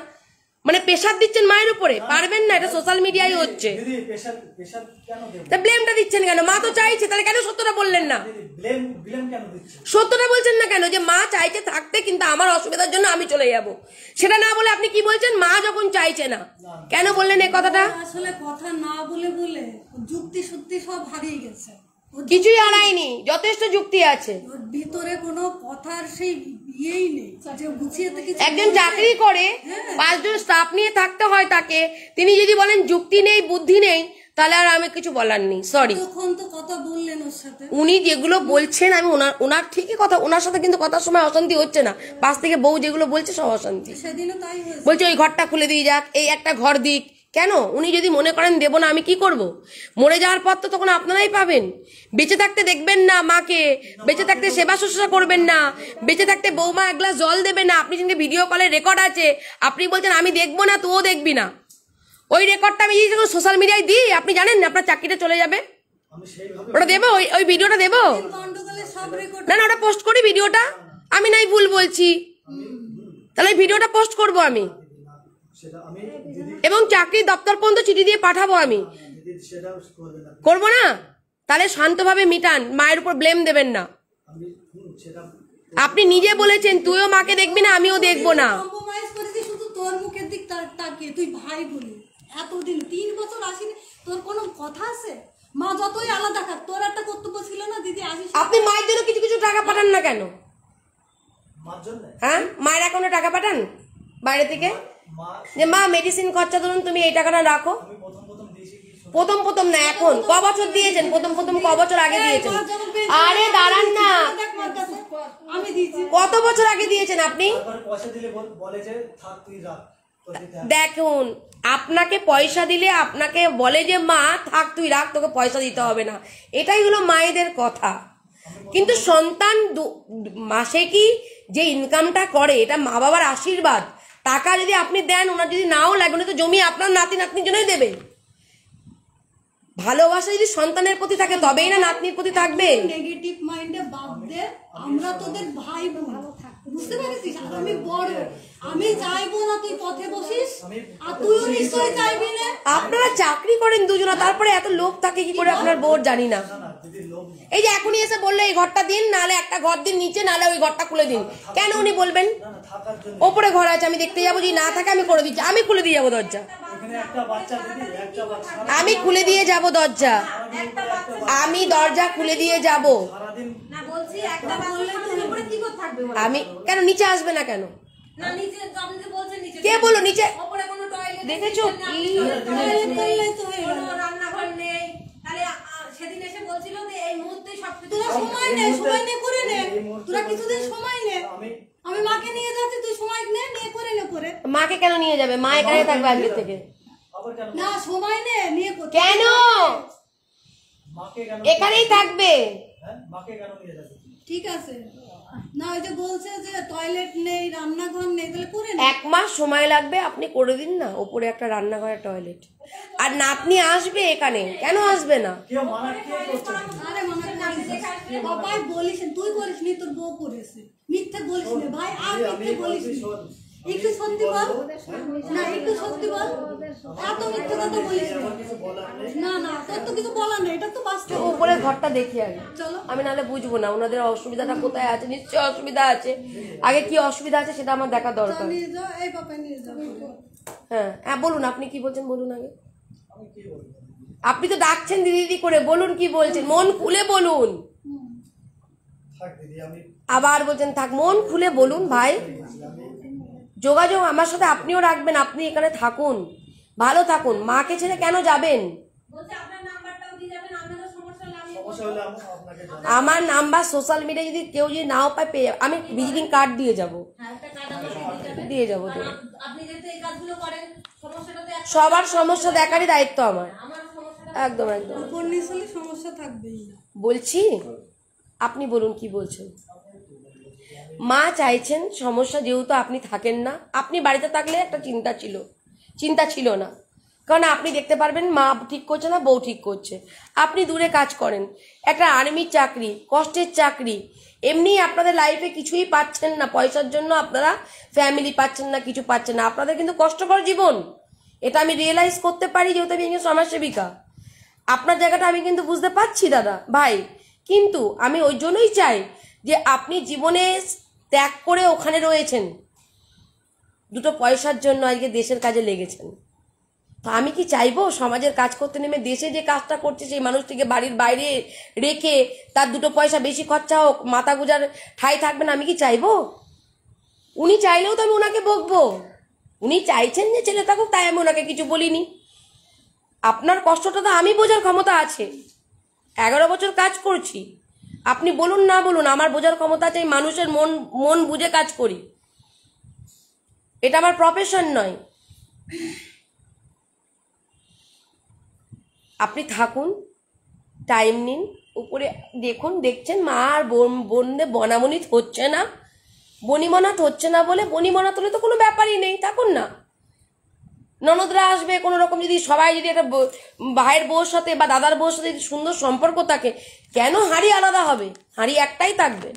মানে প্রেশার দিচ্ছেন মায়ের উপরে, পারবেন না, এটা সোশ্যাল মিডিয়ায় হচ্ছে, তা ব্লেমটা দিচ্ছেন কেন? মা তো চাইছে, তাহলে কেন সত্যটা বললেন না? সত্যটা বলছেন না কেন যে মা চাইছে থাকতে কিন্তু আমার অসুবিধার জন্য আমি চলে যাব, সেটা না বলে আপনি কি বলছেন মা যখন চাইছে না? কেন বললেন এই কথাটা? আসলে কথা না বলে বলে যুক্তি সত্যি সব হারিয়ে গেছে, কিছুই হারায়নি, যথেষ্ট যুক্তি আছে, ওর ভিতরে কোনো কথার সেই ইয়েই নেই যে গুছিয়ে কিছু। একজন চাকরি করে 5 জন স্টাফ নিয়ে থাকতে হয় তাকে, তিনি যদি বলেন যুক্তি নেই বুদ্ধি নেই তাহলে আর আমি কিছু বলার নেই, সরি। তখন তো কথা বললেন ওর সাথে, উনি যেগুলো বলছেন আমি ওনার ঠিকই কথা, ওনার সাথে কিন্তু কথার সময় অশান্তি হচ্ছে না, পাশ থেকে বউ যেগুলো বলছে সব অশান্তি। সেদিনও তাই হয়েছে, বলছে ওই ঘরটা খুলে দিয়ে যাক, এই একটা ঘর দিক, কেন? উনি যদি মনে করেন দেবো না, আমি কি করব? মরে যাওয়ার পর তো তখন আপনারাই পাবেন। বেঁচে থাকতে দেখবেন না মাকে, বেঁচে থাকতে সেবা শুশ্রূষা করবেন না, বেঁচে থাকতে বৌমা এক গ্লাস জল দেবে না। আপনি যেদিকে ভিডিও কলে রেকর্ড আছে, আপনি বলছেন আমি দেখবো না, তুইও দেখবি না। ওই রেকর্ডটা আমি যখন সোশ্যাল মিডিয়ায় দিই, আপনি জানেন না আপনার চাকরিটা চলে যাবে? ওটা দেবো, ওই ভিডিওটা দেবো না? না ওটা পোস্ট করি ভিডিওটা, আমি নাই ভুল বলছি, তাহলে ওই ভিডিওটা পোস্ট করবো আমি, এবং চাকরির দপ্তর পর্যন্ত চিঠি দিয়ে পাঠাবো আমি, করবো না? তাহলে শান্তভাবে মিটান, মায়ের উপর ব্লেম দেবেন না। আপনি নিজে বলেছেন তুইও মাকে দেখবি না, আমিও দেখবো না। কম্প্রোমাইজ করেছি শুধু তোর মুখের দিক তাকিয়ে, তুই ভাই বলি এতদিন 3 বছর আসিনি, তোর কোনো কথা আছে? মা যতই আলাদা থাক, তোর একটা কর্তব্য ছিল না দিদি আসিস। আপনি মায়ের জন্য কিছু কিছু টাকা পাঠান না কেন? হ্যাঁ, মায়ের অ্যাকাউন্টে টাকা পাঠান বাইরে থেকে, যে মা মেডিসিন খরচা ধরুন তুমি এই টাকাটা রাখো। প্রথম না, এখন ক বছর দিয়েছেন? প্রথম ক বছর আগে দিয়েছেন? আরে দাঁড়ান না, আমি দিয়েছি। কত বছর আগে দিয়েছেন আপনি? দেখুন, আপনাকে পয়সা দিলে আপনাকে বলে যে মা থাক তুই রাখ, তোকে পয়সা দিতে হবে না, এটাই হলো মায়েদের কথা। কিন্তু সন্তান মাসে কি যে ইনকামটা করে এটা মা বাবার আশীর্বাদ, টাকা যদি আপনি দেন, ওনার যদি নাও লাগে, উনি তো জমি আপনার নাতি নাতনির জন্যই দেবে। ভালোবাসা যদি সন্তানের প্রতি থাকে তবেই না নাতনির প্রতি থাকবে। নেগেটিভ মাইন্ডে বাদ দে, আমরা তোদের ভাই বোন, বুঝতে পেরেছিস? আমি বড়, আমি চাইবো না তুই পথে বসিস, আর তুইও নিশ্চয়ই চাইবি না। আপনারা চাকরি করেন দুজনা, তারপরে এত লোভ থাকে কি করে আপনার বোর জানি না। এই যে এখনই এসে বললো এই ঘরটা দিন, নাহলে একটা ঘর দিন নিচে, নাহলে ওই ঘরটা খুলে দিন, কেন উনি বলবেন? ওপরে ঘর আছে আমি দেখতে যাবো, যদি না থাকে আমি করে দিচ্ছি, আমি খুলে দিয়ে যাবো দরজা, আমি খুলে দিয়ে যাব দরজা, আমি দরজা খুলে দিয়ে যাব। আমি কেন নিচে আসবে না কেন? কে বললো নিচে? দেখেছো কি রান্নাঘর নেই, তাহলে সেদিন এসে বলছিল যে এই মুহূর্তে সবকিছু সময় নে করে নে, তোরা কিছুদিন সময় নে, আমি মাকে নিয়ে যাচ্ছি, তুই সময় নিয়ে করে। মাকে কেন নিয়ে যাবে? মা এখানে থাকবে আজকে থেকে। না সময় নিয়ে কেন এখানেই থাকবে? ঠিক আছে না, ওই যে বলছে যে টয়লেট নেই, রান্নাঘর নেই, তাহলে করে 1 মাস সময় লাগবে, আপনি করে দিন না, ওপরে একটা রান্নাঘর টয়লেট। আর নাতনি আসবে এখানে, কেন আসবে না? আরে মনে বাবাই বলিস, তুই করিস নি, তোর বউ করেছে, মিথ্যে বলিস না ভাই, আর মিথ্যে বলিস নি, একটু সত্যি বল না, একটু সত্যি বল, এত মিথ্যে কথা বলিস না। না তোর তো কিছু বলার নেই, এটা তো বাস্তব। উপরে ঘরটা দেখি আগে, চলো, আমি নাহলে বুঝবো না ওনাদের অসুবিধাটা কোথায় আছে। নিশ্চয়ই অসুবিধা আছে, আগে কি অসুবিধা আছে সেটা আমার দেখা দরকার। নিয়ে যাও, এই পাপাই নিয়ে যাও। হ্যাঁ বলুন, আপনি কি বলছেন বলুন আগে। আপনি তো ডাকছেন দিদি করে, বলুন কি বলছেন, মন খুলে বলুন। আবার বলছেন থাক, মন খুলে বলুন ভাই। যোগাযোগ আমার সাথে আপনিও রাখবেন, আপনি এখানে থাকুন, ভালো থাকুন, মাকে ছেড়ে কেন যাবেন? সমস্যা হলে আপনাকে জানাবো। আমার নাম্বার সোশ্যাল মিডিয়া যদি কেউ যদি নাও পায় পেয়ে আমি ভিজিটিং কার্ড দিয়ে যাব, দিয়ে যাবো। আপনি যেহেতু এই কাজগুলো করেন, সমস্যাটা তো সবার সমস্যা দেখারই দায়িত্ব আমার। আমার সমস্যাটা একদম একদম উপর নিচ হলে সমস্যা থাকবেই না। বলছি, আপনি বলুন কি বলছেন। মা চাইছেন সমস্যা যেহেতু আপনি থাকেন না, আপনি বাড়িতে থাকলে একটা চিন্তা ছিল না, কারণ আপনি দেখতে পারবেন মা ঠিক করছে না বউ ঠিক করছে। আপনি দূরে কাজ করেন, একটা আর্মির চাকরি, কষ্টের চাকরি, এমনি আপনাদের লাইফে কিছুই পাচ্ছেন না, পয়সার জন্য আপনারা ফ্যামিলি পাচ্ছেন না, কিছু পাচ্ছেন না, আপনাদের কিন্তু কষ্টকর জীবন। এটা আমি রিয়েলাইজ করতে পারি যেহেতু আমি একজন সমাজসেবিকা। আপনার জায়গাটা আমি কিন্তু বুঝতে পারছি দাদা ভাই, কিন্তু আমি ওই জন্যই চাই যে আপনি জীবনে ত্যাগ করে ওখানে রয়েছেন, দুটো পয়সার জন্য আজকে দেশের কাজে লেগেছেন। তো আমি কি চাইবো সমাজের কাজ করতে নেমে দেশে যে কাজটা করছে সেই মানুষটিকে বাড়ির বাইরে রেখে তার দুটো পয়সা বেশি খরচা হোক, মাথা গুজার ঠাঁই থাকবে না, আমি কি চাইবো? উনি চাইলেও তো আমি ওনাকে বকবো। উনি চাইছেন যে ছেলে থাকুক, তাই আমি ওনাকে কিছু বলিনি। আপনার কষ্টটা তো আমি বোঝার ক্ষমতা আছে, 11 বছর কাজ করছি। আপনি বলুন না বলুন, আমার বোঝার ক্ষমতা আছে, মানুষের মন বুঝে কাজ করি, এটা আমার প্রফেশন নয়। আপনি থাকুন, টাইম নিন, উপরে দেখুন, দেখছেন মা আর বোনদের বনাবনি হচ্ছে না, বনিমনাত হচ্ছে না বলে, বনিমনাত হলে তো কোনো ব্যাপারই নেই, থাকুন না। ননদরা আসবে কোনো রকম, যদি সবাই যদি একটা ভাইয়ের বউর সাথে বা দাদার বউর সাথে যদি সুন্দর সম্পর্ক থাকে, কেন হাঁড়ি আলাদা হবে? হাঁড়ি একটাই থাকবে।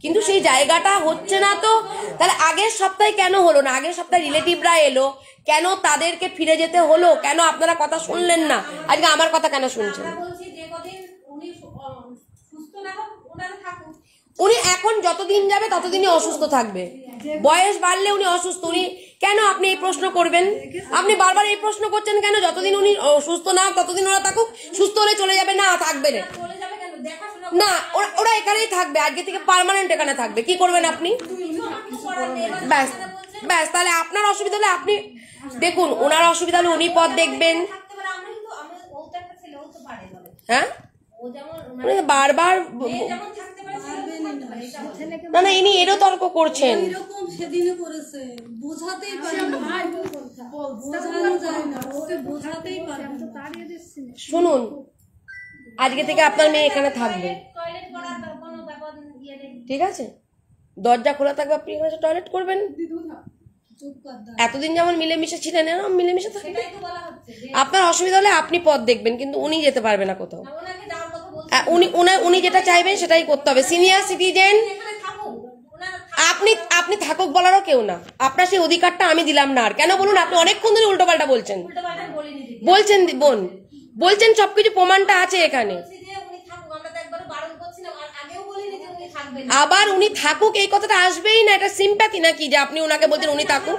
কিন্তু সেই জায়গাটা হচ্ছে না, তো তাহলে আগের সপ্তাহে কেন হলো না? আগের সপ্তাহে রিলেটিভরা এলো, কেন তাদেরকে ফিরে যেতে হলো? কেন আপনারা কথা শুনলেন না? আজকে আমার কথা কেন শুনছেন? বলছি যে কদিন উনি সুস্থ না হোক, ওনারা থাকুক। উনি এখন যতদিন যাবে ততদিনই অসুস্থ থাকবে, বয়স বাড়লে উনি অসুস্থ। উনি কেন, আপনি এই প্রশ্ন করবেন? আপনি বারবার এই প্রশ্ন করছেন কেন? যতদিন উনি সুস্থ না হোক ততদিন ওরা থাকুক, সুস্থ হলে চলে যাবে না, থাকবে না। চলে যাবে কেন? দেখাশোনা না, ওরা এখানেই থাকবে, আজকে থেকে পার্মানেন্ট এখানে থাকবে। কি করবেন আপনি? কিছু করার নেই। এবার ব্যাস ব্যাস, তাহলে আপনার অসুবিধা হলে আপনি দেখুন, ওনার অসুবিধা হলে উনি পথ দেখবেন। থাকতে পারে, আমরা কিন্তু ও তো একটা ছেলে, ও তো পারে বলে। হ্যাঁ, ও যেমন উনি বারবার মেয়ে যেমন থাকতে পারে, ছেলেও তো থাকতে পারে। এটা ছেলেকে না না, ইনি এরও তর্ক করছেন। এরকম সেদিনে করেছে, বোঝাতেই পারে না, বোঝানো যায় না, ওকে বোঝাতেই পারে না। শুনুন, আজকে থেকে আপনার মেয়ে এখানে থাকবে, টয়লেট করার কোনো ব্যাপার ইয়ে নেই। ঠিক আছে? দরজা খোলা থাকবে, আপনি এখানে টয়লেট করবেন। চুপ কর দাও। এতদিন যেমন মিলেমিশে ছিলেন, এরকম মিলেমিশে থাকবেন। সেটাই তো বলা হচ্ছে যে আপনার অসুবিধা হলে আপনি পথ দেখবেন, কিন্তু উনি যেতে পারবে না কোথাও। ওনাকে যাওয়ার কথা বলছি, উনি যেটা চাইবেন সেটাই করতে হবে। সিনিয়র সিটিজেন, এখানে থাকুক। ওনার আপনি থাকুক বলারও কেউ না, আপনার সেই অধিকারটা আমি দিলাম না। আর কেন বলুন? আপনি অনেকক্ষণ ধরে উল্টোপাল্টা বলছেন, উল্টোপাল্টা বলিনি দিদি। বলছেন সবকিছু প্রমাণটা আছে এখানে। বলছি যে উনি থাকুক, আমরা তো একবারও বারণ করছি না, আর আগেও বলিনি যে উনি থাকবেন। আবার উনি থাকুক এই কথাটা আসবেই না, এটা সিম্প্যাথি নাকি যে আপনি ওনাকে বলছেন উনি থাকুক?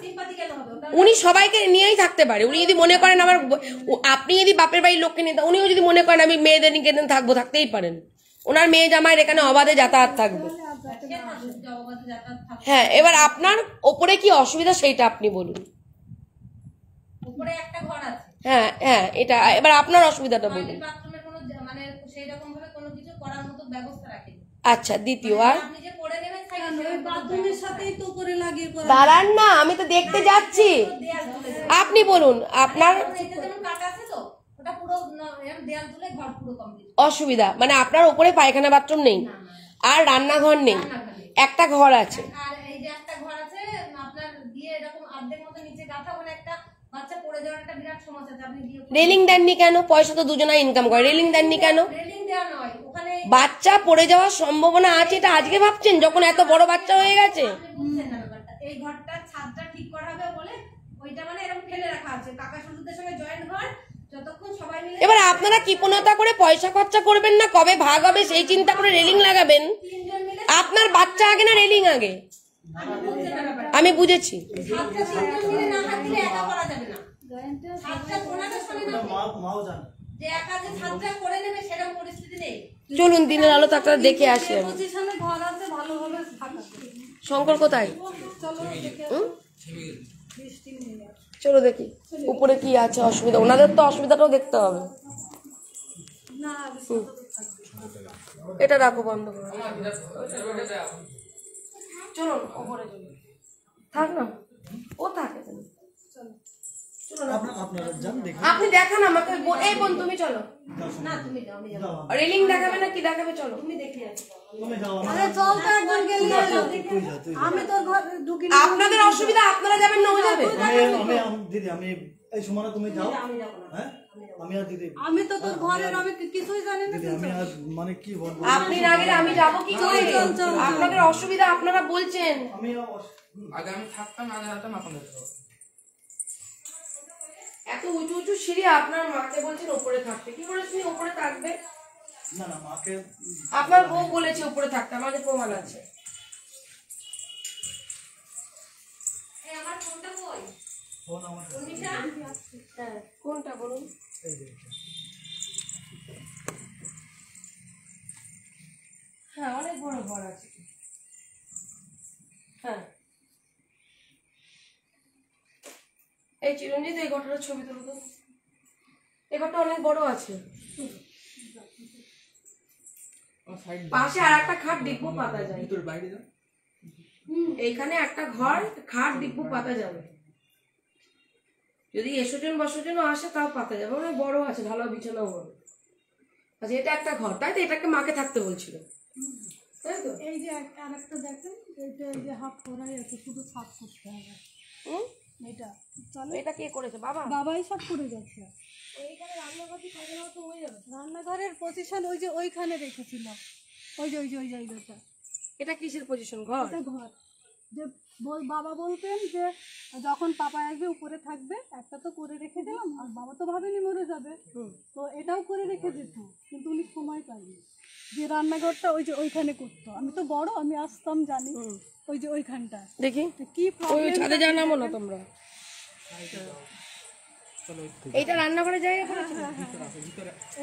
সিম্পাথি কেন হবে? ওটা উনি সবাইকে নিয়েই থাকতে পারে। উনি যদি মনে করেন আপনি যদি বাপের বাড়ির লোককে নিয়ে, উনিও যদি মনে করেন আমি মেয়েদের নিয়ে থাকবো, থাকতেই পারেন। ওনার মেয়ে জামাইয়ের এখানে অবাধে যাতায়াত থাকবে। হ্যাঁ, এবার আপনার ওপরে কি অসুবিধা সেইটা আপনি বলুন। উপরে একটা ঘর আছে, হ্যাঁ হ্যাঁ, এটা এবার আপনার অসুবিধাটা বলুন। বাথরুমের কোনো মানে সেই রকম ভাবে কোনো কিছু করার মতো ব্যবস্থা রাখেনি। আচ্ছা, দ্বিতীয় আর আপনি যে করে নেবেন ওই বাথরুমের সাথেই তো করে লাগিয়ে করা। দাঁড়ান না, আমি তো দেখতে যাচ্ছি। দেয়াল তুলে আপনি বলুন আপনার এটা যেমন কাটা আছে তো, ওটা পুরো দেয়াল তুলে ঘর পুরো কমপ্লিট। অসুবিধা, মানে আপনার উপরে পায়খানা বাথরুম নেই আর রান্নাঘর নেই, একটা ঘর আছে। আর এই যে একটা ঘর আছে আপনার দিয়ে এরকম অর্ধেক মতো নিচে গাঁথা, ওখানে একটা বাচ্চা পড়ে যাওয়ার একটা বিরাট সমস্যা আছে। আপনি দিয়ে রেলিং দেননি কেন? পয়সা তো দুজনাই ইনকাম করে, রেলিং দেননি কেন? রেলিং দেওয়া নয়, ওখানে বাচ্চা পড়ে যাওয়ার সম্ভাবনা আছে, এটা আজকে ভাবছেন যখন এত বড় বাচ্চা হয়ে গেছে? আপনি বুঝছেন না ব্যাপারটা। এই ঘরটার ছাদটা ঠিক করা হবে বলে ওইটা মানে এরকম ফেলে রাখা আছে, কাকা শ্বশুরদের সঙ্গে জয়েন্ট ঘর, যতক্ষণ সবাই মিলে। এবার আপনারা কৃপণতা করে পয়সা খরচা করবেন না, কবে ভাগ হবে সেই চিন্তা করে রেলিং লাগাবেন। তিনজন মিলে আপনার বাচ্চা আগে না রেলিং আগে? আপনি বুঝছেন না ব্যাপারটা। আমি বুঝেছি। ছাদটা তিনজন মিলে না হাত দিলে একা করা যাবে না। ছাদটা ওনাদের সঙ্গে না, মাও জানে। যে একা যে ছাদটা করে নেবে সেরকম পরিস্থিতি নেই। চলুন দিনের আলো থাকতে দেখে আসি আমি। পজিশনে ঘর আছে, ভালোভাবে থাকা। শঙ্কর কোথায়? চলো দেখে হুম? বৃষ্টি নেই আর। চলো দেখি উপরে কি আছে অসুবিধা। ওনাদের তো অসুবিধাটাও দেখতে হবে। না এটা রাখো বন্ধ করো। চলুন ওপরে চলুন, থাক না, ও থাকে কেন? আপনারা যান দেখুন। আপনি দেখান আমাকে, এই বোন তুমি চলো। না তুমি যাও, আমি যাবো। রেলিং দেখাবে না কি দেখাবে? চলো তুমি দেখে আসো। তুমি যাও। আরে চল তো একবার গেলি এলো। আমি তোর ঘর ঢুকি না। আপনাদের অসুবিধা, আপনারা যাবেন না ও যাবে? দিদি আমি এই সময় তুমি যাও। হ্যাঁ আমি আর দিদি আমি তো তোর ঘরের আমি কিছুই জানি না। দিদি আমি আর মানে কি বলবো, আপনি না গেলে আমি যাবো কি করে? আপনাদের অসুবিধা আপনারা বলছেন। আমি আগে আমি থাকতাম, আগে থাকতাম, এখন দেখতে এত উঁচু উঁচু সিঁড়ি, আপনার মাকে বলছেন উপরে থাকতে, কি করে তুমি উপরে থাকবে? না না মাকে আপনার বউ বলেছে উপরে থাকতে, আমাদের প্রমাণ আছে। ফোন আমার হ্যাঁ কোনটা বলুন? এই যে হ্যাঁ অনেক বড় ঘর আছে। হ্যাঁ এই চিরঞ্জিত, এই ঘরটার ছবি তুলো তো। এই ঘরটা অনেক বড় আছে। পাশে আর একটা খাট ডিব্বু পাতা যায়। তোর বাইরে যাও। এইখানে একটা ঘর, খাট ডিব্বু পাতা যাবে। যদি এসোজন বসোজনও আসে তাও পাতা যাবে, অনেক বড় আছে, ভালো বিছানাও হবে। আচ্ছা এটা একটা ঘর, তাই তো? এটাকে মাকে থাকতে বলছিল, তাই তো? এই যে আরেকটা দেখেন, এটা এই যে হাফ করাই আছে, শুধু সাফ করতে হবে। হুম? এটা চলো, এটা কে করেছে? বাবা? বাবাই সব করে যাচ্ছে। এইখানে রান্নাঘরটি থাকে না তো হয়ে যাবে। রান্নাঘরের পজিশন ওই যে ওইখানে রেখেছিল, ওই যে ওই জায়গাটা। এটা কিসের পজিশন? ঘর? এটা ঘর। যে বাবা বলতেন যে যখন পাপা আসবে উপরে থাকবে, একটা তো করে রেখে দিলাম, আর বাবা তো ভাবেনি মরে যাবে, তো এটাও করে রেখে দিত, কিন্তু উনি সময় পাইনি। যে রান্নাঘরটা ওই যে ওইখানে করতো, আমি তো বড়, আমি আসতাম জানি, ওই যে ওইখানটা। দেখি কি ওই প্রবলেম, ছাদে জানাবো না তোমরা। এইটা রান্নাঘরের জায়গা করেছে?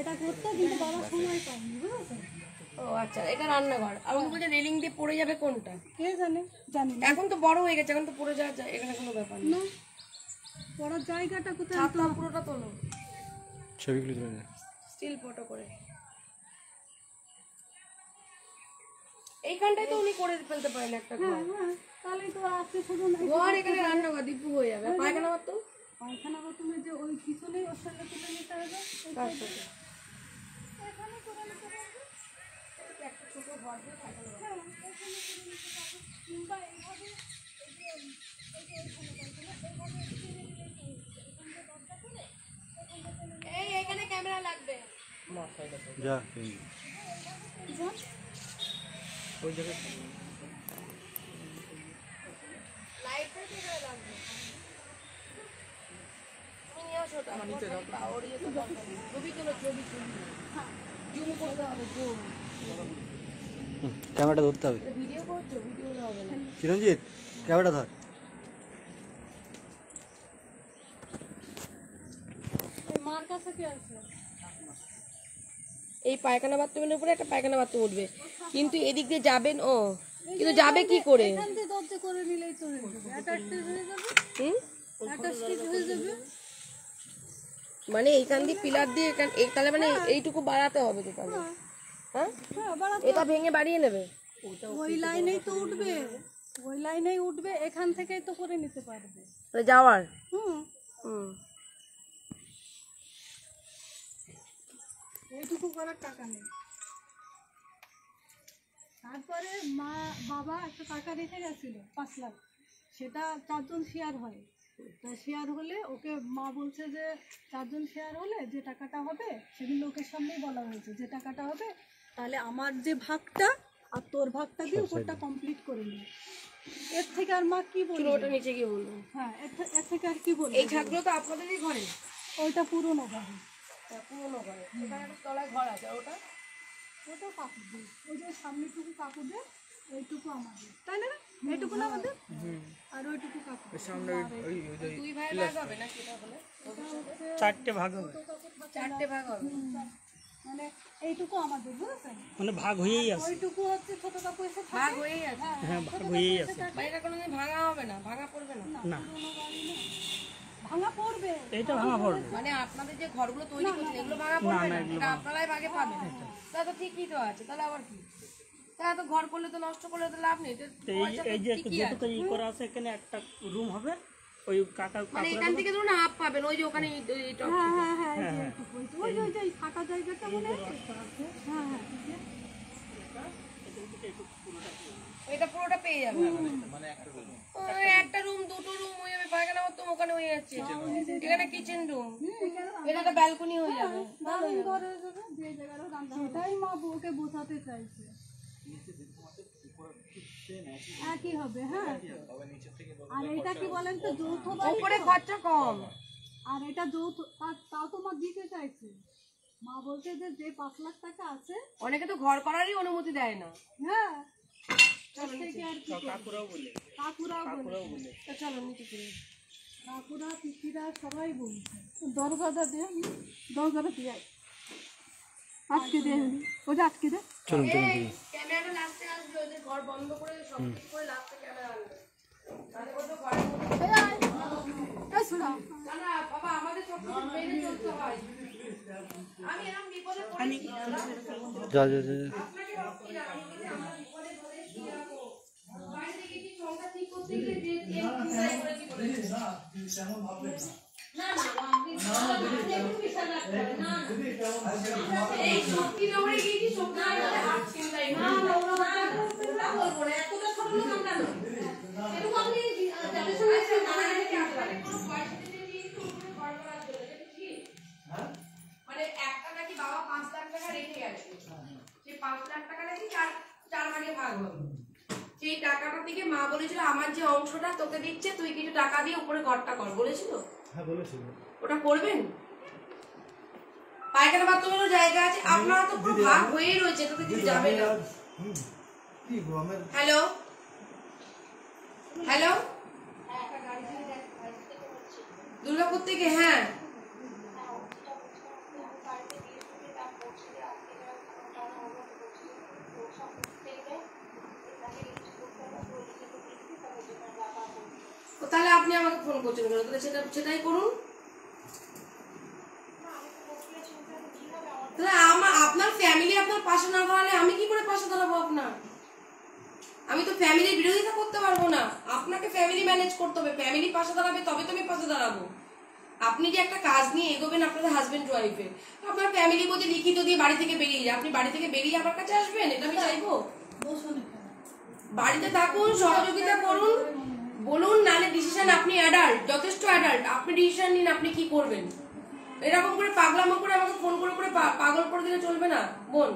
এটা করতো, কিন্তু বাবা সময় পাইনি, বুঝেছো? ও আচ্ছা, এটা রান্নাঘর। আর উনি বলছে রেলিং দিয়ে পড়ে যাবে, কোনটা? কে জানে, জানি না। এখন তো বড় হয়ে গেছে, এখন তো পড়ে যাওয়া যায়, এখানে কোনো ব্যাপার না। না, পড়ার জায়গাটা কোথায়? ছাদটা পুরোটা তোলো, ছবিগুলো তুলে নে। স্টিল ফটো করে। এইখানটায় তো উনি করে ফেলতে পারেন একটা ঘর। হ্যাঁ, তাহলে তো আজকে শুধু ঘর এখানে রান্নাঘর দিব্যু হয়ে যাবে। পায়খানা ঘর তো পায়খানা বাথরুমে যে ওই পিছনেই ওর সঙ্গে তুলে নিতে হবে, তার সাথে। এখানে করে নিতে হবে। একটা ছোট ঘর দিয়ে পায়খানা ঘর। হ্যাঁ, এখানে করে নিতে হবে। কিংবা এইভাবে এই যে এইভাবে ছেড়ে দিলেই তো হচ্ছে। এখানটা দরজা করে এখানে ক্যামেরা লাগবে। যা যান। ওই জায়গায় লাইটটা কোথায় লাগবে? তুমি নিয়ে আসো ওটা। ওর ইয়ে তো দরকার নেই। ছবি তোলো, ছবি তুলো। জুম করতে হবে, জুম। ক্যামেরাটা ধরতে হবে। ভিডিও করছো? ভিডিও হবে না। চিরঞ্জিত ক্যামেরাটা ধর। এই মার কাছে কে আছে? এই পায়খানা বাথরুমের উপরে একটা পায়খানা বাথরুম উঠবে, কিন্তু এদিক দিয়ে যাবেন ও, কিন্তু যাবে কি করে? এখান থেকে দরজা করে নিলেই তো হয়ে যাবে, অ্যাটাচড হয়ে যাবে, হুম? অ্যাটাচড হয়ে যাবে। মানে এইখান দিয়ে পিলার দিয়ে তাহলে মানে এইটুকু বাড়াতে হবে তো তাহলে? হ্যাঁ, হ্যাঁ, বাড়াতে এটা ভেঙে বাড়িয়ে নেবে। ওই লাইনেই তো উঠবে, ওই লাইনেই উঠবে, এখান থেকেই তো করে নিতে পারবে। তাহলে যাওয়ার। হুম, হুম। এইটুকু করার টাকা নেই। তারপরে বাবা একটা টাকা রেখে গেছিল 5 লাখ, সেটা 4 জন শেয়ার হয়। তা শেয়ার হলে ওকে মা বলছে যে 4 জন শেয়ার হলে যে টাকাটা হবে, সেদিন লোকের সামনেই বলা হয়েছে যে টাকাটা হবে, তাহলে আমার যে ভাগটা আর তোর ভাগটা দিয়ে উপরটা কমপ্লিট করে নি। এর থেকে আর মা কি বলবে? ওটা নিচে গিয়ে বলবো। হ্যাঁ, এর থেকে আর কি বলবে? এই ছাদগুলো তো আপনাদেরই ঘরে? ওইটা পুরনো বাড়ি, পুরোনো ঘরে। এখানে একটা তলায় ঘর আছে, আর ওটা ওটাও কাকুদের, ওই যে সামনেটুকু কাকুদের, এইটুকু আমাদের, তাই না? এইটুকু না আমাদের, আর ওইটুকু কাকুদের। সামনে ওই দুই ভাই ভাগ হবে নাকি? এটা হলে 4টে ভাগ হবে, 4টে ভাগ হবে। মানে এইটুকু আমাদের, বুঝেছেন? মানে ভাগ হয়েই আছে। ওইটুকু হচ্ছে ছোট কাকু এসে থাকে। ভাগ হয়েই আছে। হ্যাঁ ভাগ হয়েই আছে। বাড়িটা কোনোদিন ভাঙা হবে না, ভাঙা পড়বে না। না পুরোনো বাড়ি না, ভাঙা পড়বে। এইটা ভাঙা পড়বে। মানে আপনাদের যে ঘরগুলো তৈরি করছেন এগুলো ভাঙা পড়বে না, এটা আপনারাই ভাগে পাবেন। তাহলে তো ঠিকই তো আছে, তাহলে আবার কি? তাহলে তো ঘর করলে তো নষ্ট করলে তো লাভ নেই। এটা তো এই যে যেটুকু ই করা আছে এখানে একটা রুম হবে, ওই কাকা মানে এখান থেকে ধরুন হাফ পাবেন, ওই যে ওখানে ওই যে ফাঁকা জায়গাটা মনে আছে? হ্যাঁ হ্যাঁ এটা পুরোটা পেয়ে যাবে। ওই একটা রুম, দুটো রুম হয়ে যাবে, পায়খানা বাথরুম ওখানে হয়ে যাচ্ছে, এখানে কিচেন রুম, এটা একটা ব্যালকনি হয়ে যাবে। দারুণ ঘরে যাবে, যে জায়গাটা রান্না হবে। সেটাই মা বউকে বোঝাতে চাইছে। একই হবে, হ্যাঁ। আর এটা কি বলেন তো, যৌথ বাড়ি, উপরে খরচা কম। আর এটা যৌথ, তাও তো মা দিতে চাইছে। মা বলছে যে 5 লাখ টাকা আছে, অনেকে তো ঘর করারই অনুমতি দেয় না। হ্যাঁ থেকে আর কি কাকুরাও বলে, কাকুরাও বলে, তো চলো নিচে চলে। কাকুরা পিসিরা সবাই বলছে। দরজাটা দিয়ে, দরজাটা দিয়ে আজকে দিয়ে, ওটা আজকে দে। চলুন চলুন চলুন। ক্যামেরাটা লাস্টে আসবে, ওদের ঘর বন্ধ করে সব কিছু করে লাস্টে ক্যামেরা আনবে। তাহলে ও তো ঘরের মধ্যে এই শোনা, না না বাবা, আমাদের সব কিছু মেনে চলতে হয়। আমি এরকম বিপদে পড়েছি, যা যা যা যা। আপনাকে ভাবছি না, আমি বলি আমরা বিপদে পড়ে কি রাখবো। বাইরে থেকে কি সংসার ঠিক করতে গিয়ে যে এরকম চিন্তাই করেছি বলে। না না আপনি একটু বিশাল লাগবে না। এই শক্তি নগরে গিয়েছি, শক্তি নগরে হাত চিন্তাই না। ওরা বলবো না, এতটা ছোট লোক আমরা না। এটুকু আপনি যাদের সঙ্গে নানা নাকি আপনাদের কোনো পয়সা দিতে নিয়ে তো উপরে ঘর করার জন্য, এটা ঠিক? মানে একটা নাকি বাবা 5 লাখ টাকা রেখে গেছে, সেই 5 লাখ টাকা নাকি চার ভাগে ভাগ হবে। সেই টাকাটা থেকে মা বলেছিল আমার যে অংশটা তোকে দিচ্ছে, তুই কিছু টাকা দিয়ে উপরে ঘরটা কর, বলেছিল? হ্যাঁ বলেছিল। ওটা করবেন? পায়খানা বাথরুমেরও জায়গা আছে, আপনারা তো পুরো ভাগ হয়েই রয়েছে, এটাতে কিছু যাবে না। কি গো আমার হ্যালো হ্যালো, দুর্গাপুর থেকে? হ্যাঁ তাহলে আপনি আমাকে ফোন করছেন কেন? তাহলে সেটাই করুন। তাহলে আপনার ফ্যামিলি আপনার পাশে না দাঁড়ালে আমি কি করে পাশে দাঁড়াবো আপনার? আমি তো ফ্যামিলির বিরোধিতা করতে পারবো না, আপনাকে ফ্যামিলি ম্যানেজ করতে হবে। ফ্যামিলি পাশে দাঁড়াবে তবে তো আমি পাশে দাঁড়াবো। আপনি যে একটা কাজ নিয়ে এগোবেন আপনাদের হাজবেন্ড ওয়াইফের, আপনার ফ্যামিলি বলতে লিখিত দিয়ে বাড়ি থেকে বেরিয়ে যায়, আপনি বাড়ি থেকে বেরিয়ে আমার কাছে আসবেন? এটা আমি চাইবো? বাড়িতে থাকুন, সহযোগিতা করুন, বলুন, নালে ডিসিশন আপনি অ্যাডাল্ট, যথেষ্ট অ্যাডাল্ট, আপনি ডিসিশন নিন আপনি কি করবেন। এরকম করে পাগলামো করে আমাকে ফোন করে করে পাগল করে দিলে চলবে না বোন।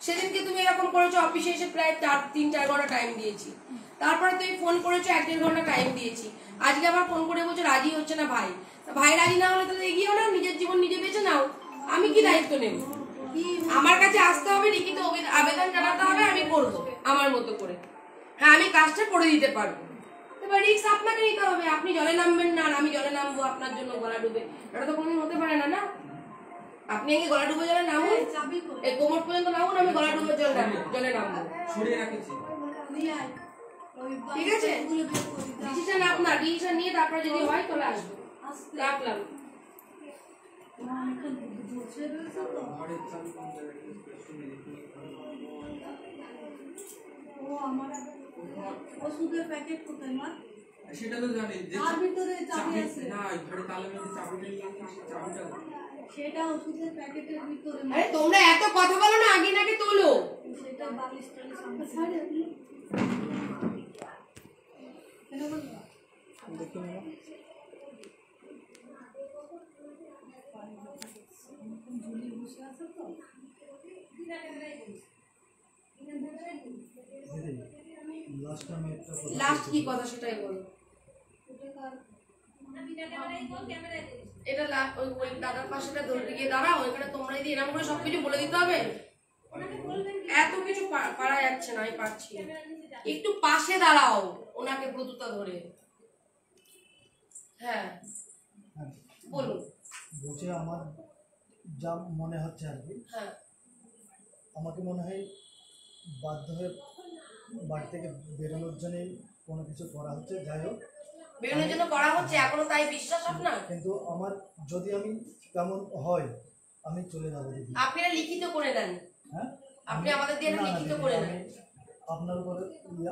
সেদিনকে তুমি এরকম করেছো, অফিসে এসে প্রায় 3-4 ঘন্টা টাইম দিয়েছি, তারপরে তুমি ফোন করেছো 1-1.5 ঘন্টা টাইম দিয়েছি, আজকে আবার ফোন করে বলছো রাজি হচ্ছে না ভাই। ভাই রাজি না হলে তাহলে এগিয়েও না, নিজের জীবন নিজে বেঁচে নাও, আমি কি দায়িত্ব নেব? আমার কাছে আসতে হবে, লিখিত আবেদন জানাতে হবে, আমি করবো আমার মতো করে। হ্যাঁ আমি কাজটা করে দিতে পারবো, এবার রিস্ক আপনাকে নিতে হবে। আপনি জলে নামবেন না আর আমি জলে নামবো আপনার জন্য গলা ডুবে, এটা তো কোনোদিন হতে পারে না। না, আপনি আগে গলা ডুবে জলে নামুন, এই কোমর পর্যন্ত নামুন, আমি গলা ডুবে জলে নামবো, ঠিক আছে? ডিসিশন আপনার, ডিসিশন নিয়ে তারপরে যদি হয় তাহলে আসবো। রাখলাম। ওষুধের প্যাকেট কোথায় মা? সেটা তো জানি যে তার ভিতরে চাবি আছে না, ঘরে তালা মেরে চাবিটা নিয়ে আসি, চাবিটা সেটা ওষুধের প্যাকেটের ভিতরে। আরে তোমরা এত কথা বলো না, আগে নাকি তোলো। সেটা বালিশ টালিশ আমরা ছাড়ে কেন বলবো? দেখুন ঝুলি বসে আছে তো, লাস্ট কি কথা সেটাই বলো। এটা ওই দাদার পাশেটা ধরে গিয়ে দাঁড়াও, এখানে তোমরা যদি এরকম করে সবকিছু বলে দিতে হবে, এত কিছু পারা যাচ্ছে না, আমি পারছি না। একটু পাশে দাঁড়াও ওনাকে ব্রতুতা ধরে। হ্যাঁ বলুন। বলছে আমার যা মনে হচ্ছে আর কি, হ্যাঁ আমাকে মনে হয় বাধ্য হয়ে বাড়ি থেকে বেরোনোর জন্যই কোনো কিছু করা হচ্ছে। যাই হোক, বেরোনোর জন্য করা হচ্ছে, এখনো তাই বিশ্বাস আপনার? কিন্তু আমার যদি আমি কেমন হয় আমি চলে যাবো দিদি। আপনি এটা লিখিত করে নেন, হ্যাঁ আপনি আমাদের দিয়ে এটা না, না, লিখিত দিদি, করে আমি নেন আপনার উপরে